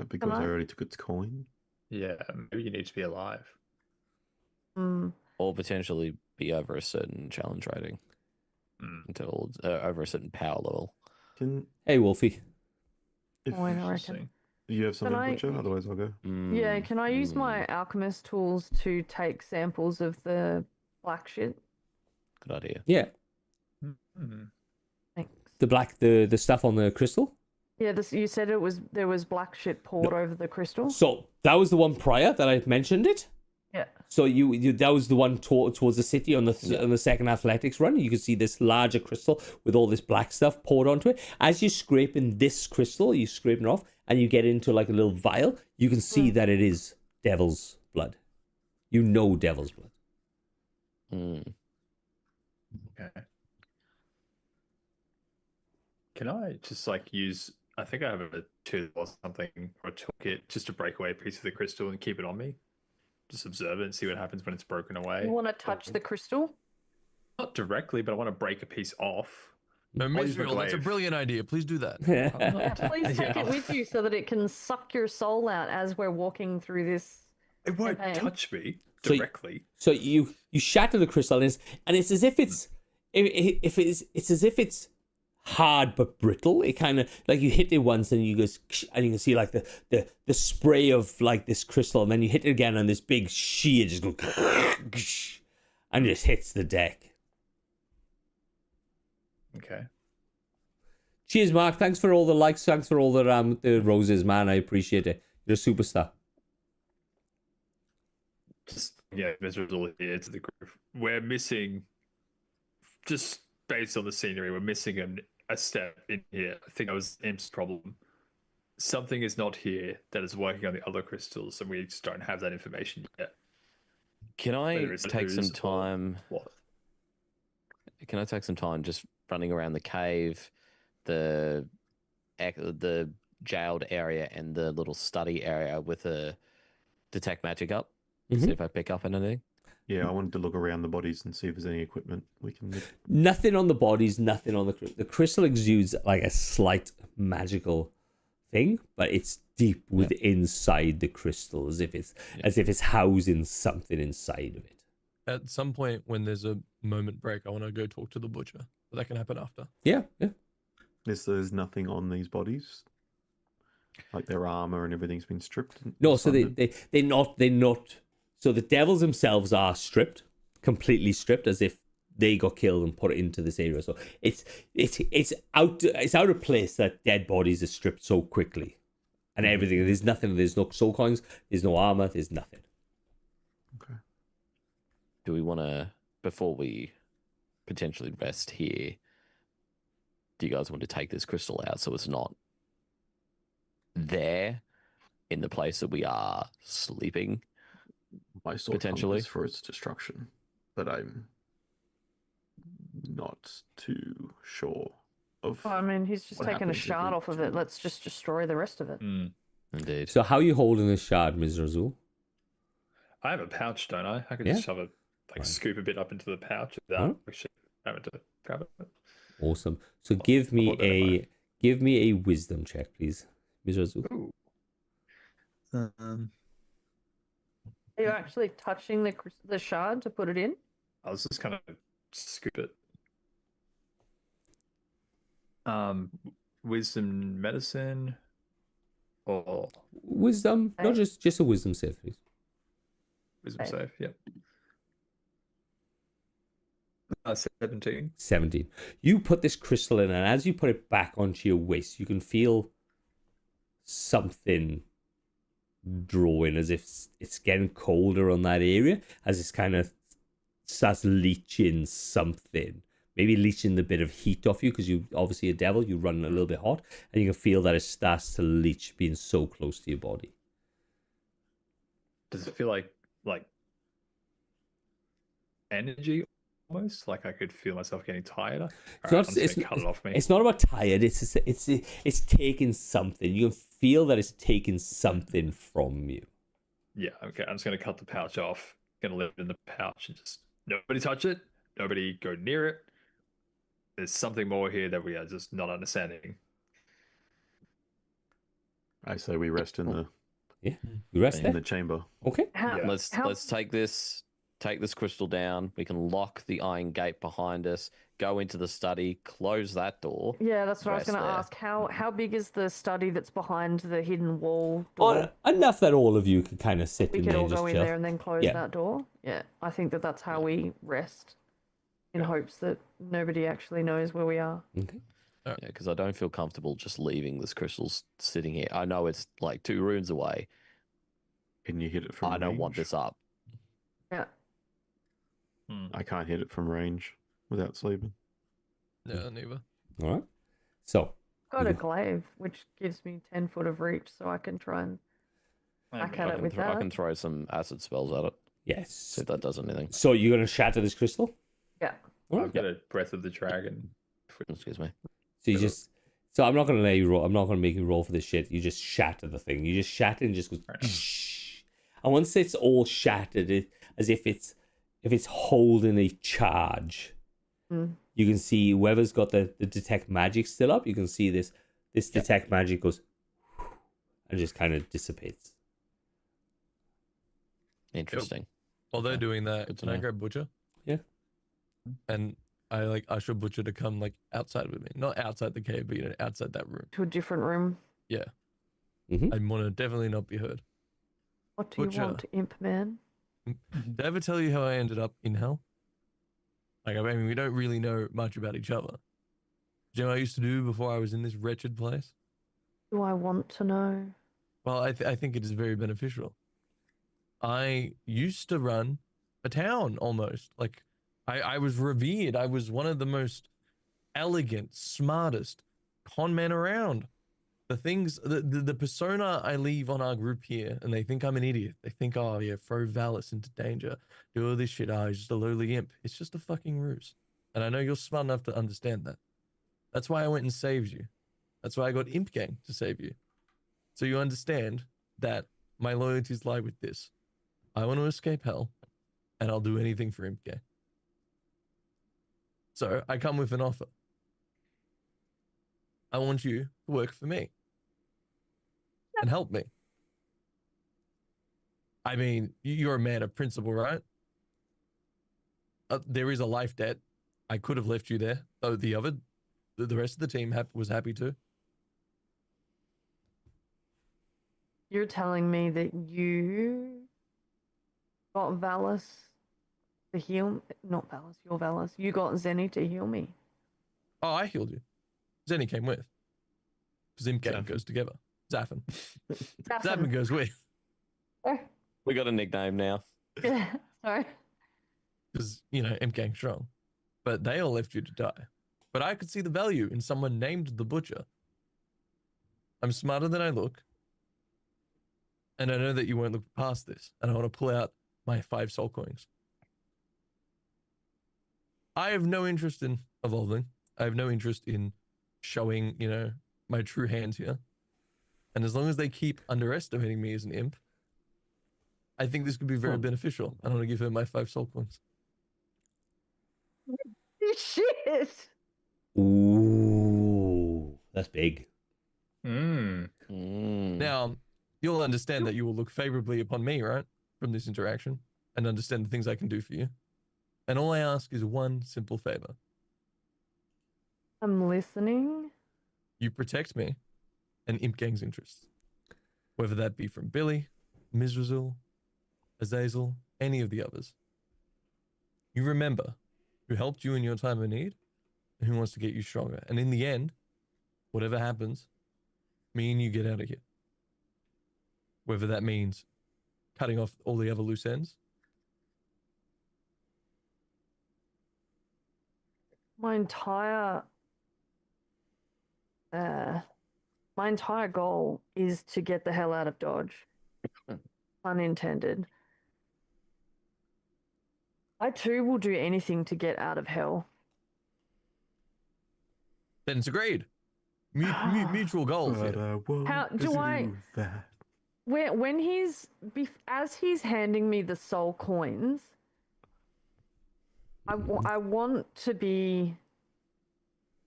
Because I I- already took its coin. Yeah, maybe you need to be alive. Mm. Or potentially be over a certain challenge rating Mm. until over a certain power level. Can Hey, Wolfie. if Oh, I reckon. Interesting. you have something, I- Butcher? Otherwise, I'll go. Yeah, Mm, can I use mm. my alchemist tools to take samples of the black shit? Good idea. Yeah, Mm. Thanks. the stuff on the crystal. Yeah, you said there was black shit poured over the crystal. So that was the one prior that I mentioned it. Yeah. So you that was the one towards the city on the second athletics run. You can see this larger crystal with all this black stuff poured onto it. As you're scraping this crystal, you're scraping it off, and you get into like a little vial. You can see that it is devil's blood. You know devil's blood. Mm. Okay. Can I just like use? I think I have a tool or something or a toolkit just to break away a piece of the crystal and keep it on me. Just observe it and see what happens when it's broken away. You want to touch the crystal? Not directly, but I want to break a piece off. No, I'll use Mithril, that's a McGlaive. brilliant idea. Please do that. Yeah, please take Yeah. it with you so that it can suck your soul out as we're walking through this. It won't Okay. touch me So- directly. So you shatter the crystal, and it's as if it's it's as if it's hard but brittle. It kind of like you hit it once and you go and you can see like the spray of like this crystal, and then you hit it again and this big shear just goes and just hits the deck. Okay. Cheers, Mark. Thanks for all the likes. Thanks for all the roses, man. I appreciate it. You're a superstar. Just yeah, miserable here to the group. We're missing, just based on the scenery, we're missing a step in here. I think that was Imp's problem. Something is not here that is working on the other crystals, and we just don't have that information yet. Can I Whether it's take some who's or time? What? Can I take some time just running around the cave, the jailed area, and the little study area with a detect magic up? Mhm. See if I pick up anything. Yeah, I wanted to look around the bodies and see if there's any equipment we can. Nothing on the bodies, nothing on the crystal exudes like a slight magical thing, but it's deep within inside the crystal, as if it's housing something inside of it. At some point, when there's a moment break, I want to go talk to the butcher. But that can happen after. Yeah. There's nothing on these bodies, like their armor and everything's been stripped. and No, so sundered? they're not. So the devils themselves are stripped, completely stripped, as if they got killed and put into this area. So it's out of place that dead bodies are stripped so quickly, and everything. There's nothing. There's no soul coins. There's no armor. There's nothing. Okay. do we want to, before we potentially rest here, do you guys want to take this crystal out so it's not there in the place that we are sleeping? My sword Potentially. is for its destruction, but I'm not too sure of. Well, I mean, he's just What taking a happens if shard we off of it. do- Let's just destroy the rest of it. Indeed. So how are you holding this shard, Ms. Razul? I have a pouch, don't I? I could Yeah. just shove it, like Right. scoop a bit up into the pouch without Alright. actually having to grab it. Awesome. So give me hold that in a wisdom check, please, Ms. Razul. Ooh. Are you actually touching the shard to put it in? I was just kind of scoop it. Wisdom medicine, or Wisdom, no, Okay. just a wisdom save, please. wisdom Okay. save. Yep. 17. 17. You put this crystal in, and as you put it back onto your waist, you can feel something drawing, as if it's getting colder on that area, as it's kind of starts leeching something. Maybe leeching the bit of heat off you, because you obviously a devil, you run a little bit hot, and you can feel that it starts to leech, being so close to your body. Does it feel like energy almost? Like I could feel myself getting tired? It's Alright, not- I'm just it's- gonna cut it off me. It's not about tired. It's taking something. You can feel that it's taking something from you. Yeah, okay. I'm just gonna cut the pouch off. Gonna leave it in the pouch and just nobody touch it. Nobody go near it. There's something more here that we are just not understanding. I say we rest in the You rest in there. the chamber. Okay. How, Yeah. Let's take this crystal down. We can lock the iron gate behind us, go into the study, close that door. Yeah, that's what I was Rest going to there. ask. How big is the study that's behind the hidden wall door? Well, enough that all of you can kind of sit we in could there all and just go in chill. there and then close Yeah. that door. Yeah, I think that's how we rest, in hopes that nobody actually knows where we are. Okay. Yeah, because I don't feel comfortable just leaving this crystal sitting here. I know it's like 2 rooms away. Can you hit it from I don't want range? this up. Yeah. I can't hit it from range without sleeping. Yeah, neither. All right. So Got a Mhm. glaive, which gives me 10 foot of reach, so I can try and back at I it can, with I that. can throw some acid spells at it. yes. See if that does anything. So you're gonna shatter this crystal. Yeah. All I've right. got a breath of the dragon. Excuse me. So you just. So I'm not gonna let you roll. I'm not gonna make you roll for this shit. You just shatter the thing. You just shatter and just goes. And once it's all shattered, as if it's holding a charge, Mm. you can see whoever's got the detect magic still up. You can see this detect magic goes and just kind of dissipates. Interesting. While they're Okay. doing that, Good to can I know. grab Butcher? Yeah. And I like usher Butcher to come like outside with me, not outside the cave, but outside that room. To a different room. Mm-hmm. I want to definitely not be heard. What do you Butcher. want, Imp Man? Did I ever tell you how I ended up in hell? Like, I mean, we don't really know much about each other. Do you know what I used to do before I was in this wretched place? Do I want to know? Well, I think it is very beneficial. I used to run a town almost. Like, I was revered. I was one of the most elegant, smartest con men around. The persona I leave on our group here, and they think I'm an idiot. They think, oh yeah, throw Valis into danger, do all this shit. Oh, he's just a lowly imp. It's just a fucking ruse. And I know you're smart enough to understand that. That's why I went and saved you. That's why I got Imp Gang to save you. So you understand that my loyalties lie with this. I want to escape hell, and I'll do anything for Imp Gang. So I come with an offer. I want you to work for me and help me. I mean, you're a man of principle, right? There is a life debt. I could have left you there. Oh, the rest of the team was happy to. You're telling me that you got Valis to heal, not Valis, your Valis. You got Zenny to heal me. Oh, I healed you. Zenny came with. Because Imp Gang Zaffin. goes together. Zaffin. Zaffin Zaffin. goes with. We got a nickname now. Sorry. because Imp Gang strong, but they all left you to die. But I could see the value in someone named the Butcher. I'm smarter than I look, and I know that you won't look past this, and I want to pull out my 5 soul coins. I have no interest in evolving. I have no interest in showing, my true hands here. And as long as they keep underestimating me as an imp, I think this could be very beneficial. I want to give her my 5 soul coins. Shit. Ooh, that's big. Now, you'll understand that you will look favorably upon me, right? From this interaction, and understand the things I can do for you. And all I ask is one simple favor. I'm listening. You protect me and Imp Gang's interests. Whether that be from Billy, Mizrazul, Azazel, any of the others. You remember who helped you in your time of need and who wants to get you stronger. And in the end, whatever happens, me and you get out of here. Whether that means cutting off all the other loose ends. My entire goal is to get the hell out of Dodge. Unintended. I too will do anything to get out of hell. Then it's agreed. Mutual goals here. How do I? That. When as he's handing me the soul coins, I want to be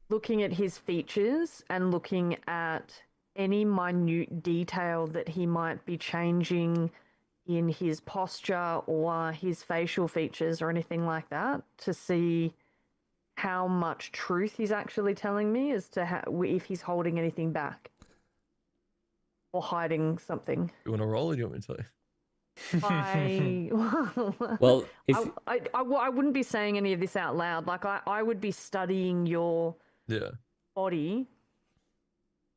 looking at his features and looking at any minute detail that he might be changing in his posture or his facial features or anything like that to see how much truth he's actually telling me as to if he's holding anything back or hiding something. You want to roll or do you want me to tell you? Well, if I wouldn't be saying any of this out loud. Like I would be studying your body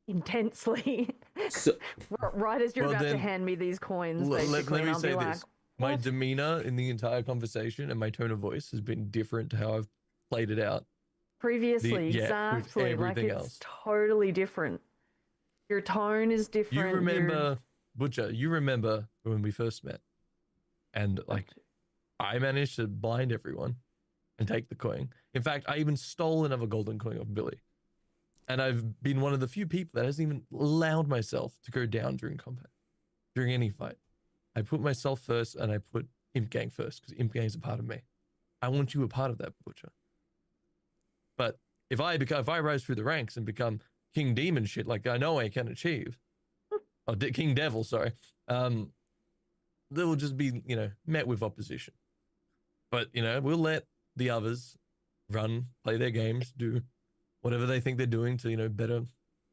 intensely. So, right as you're Well, about to then, hand me these coins, let basically, me and I'll say be this. like, My "What?" demeanor in the entire conversation and my tone of voice has been different to how I've played it out. Previously, with exactly. Like everything it's else. totally different. Your tone is different. You remember, Butcher, you remember when we first met. And I managed to blind everyone and take the coin. In fact, I even stole another golden coin off Billy. And I've been one of the few people that hasn't even allowed myself to go down during combat, during any fight. I put myself first and I put Imp Gang first because Imp Gang is a part of me. I want you a part of that, Butcher. But if I rise through the ranks and become King Demon shit like I know I can achieve, or King Devil, sorry, they will just be, met with opposition. But, we'll let the others play their games, do whatever they think they're doing to, better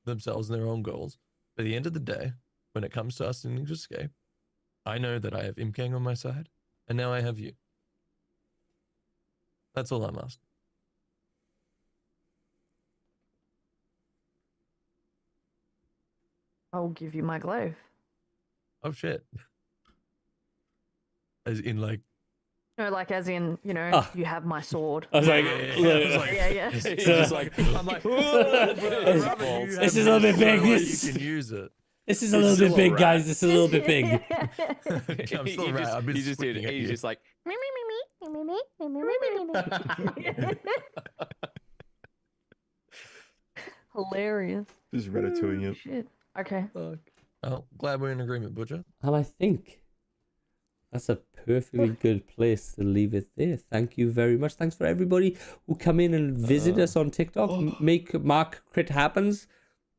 themselves and their own goals. But at the end of the day, when it comes to us in Ninja Escape, I know that I have Imp Gang on my side, and now I have you. That's all I'm asking. I'll give you my glaive. Oh, shit. As in, No, like as in, you have my sword. I was like, Yeah. It's just I'm like, This is a little bit big. You can use it. This is a little bit big, guys. This is a little bit big. I'm still right. I've been swinging at you. He's just like, Hilarious. Just ratatouille it. Shit. Okay. Oh, glad we're in agreement, Butcher. And I think that's a perfectly good place to leave it there. Thank you very much. Thanks for everybody who come in and visit us on TikTok. Make Mark Crit Happens.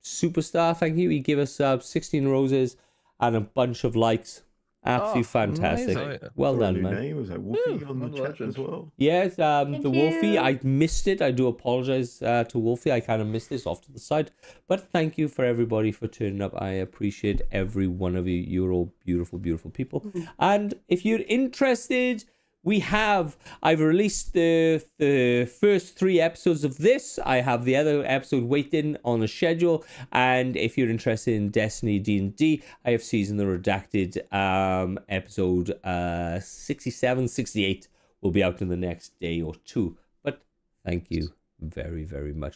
Superstar, thank you. He gave us 16 roses and a bunch of likes. Absolutely fantastic. amazing. Well Saw a done, new man. name. Was that Wolfie on the I'm a chat legend. as well? Yes, the Wolfie, you. I missed it. I do apologize to Wolfie. I kind of missed this off to the side. But thank you for everybody for turning up. I appreciate every one of you. You're all beautiful, beautiful people. And if you're interested, I've released the first 3 episodes of this. I have the other episode waiting on the schedule. And if you're interested in Destiny D&D, I have Season the Redacted episode 67, 68 will be out in the next day or two. But thank you very, very much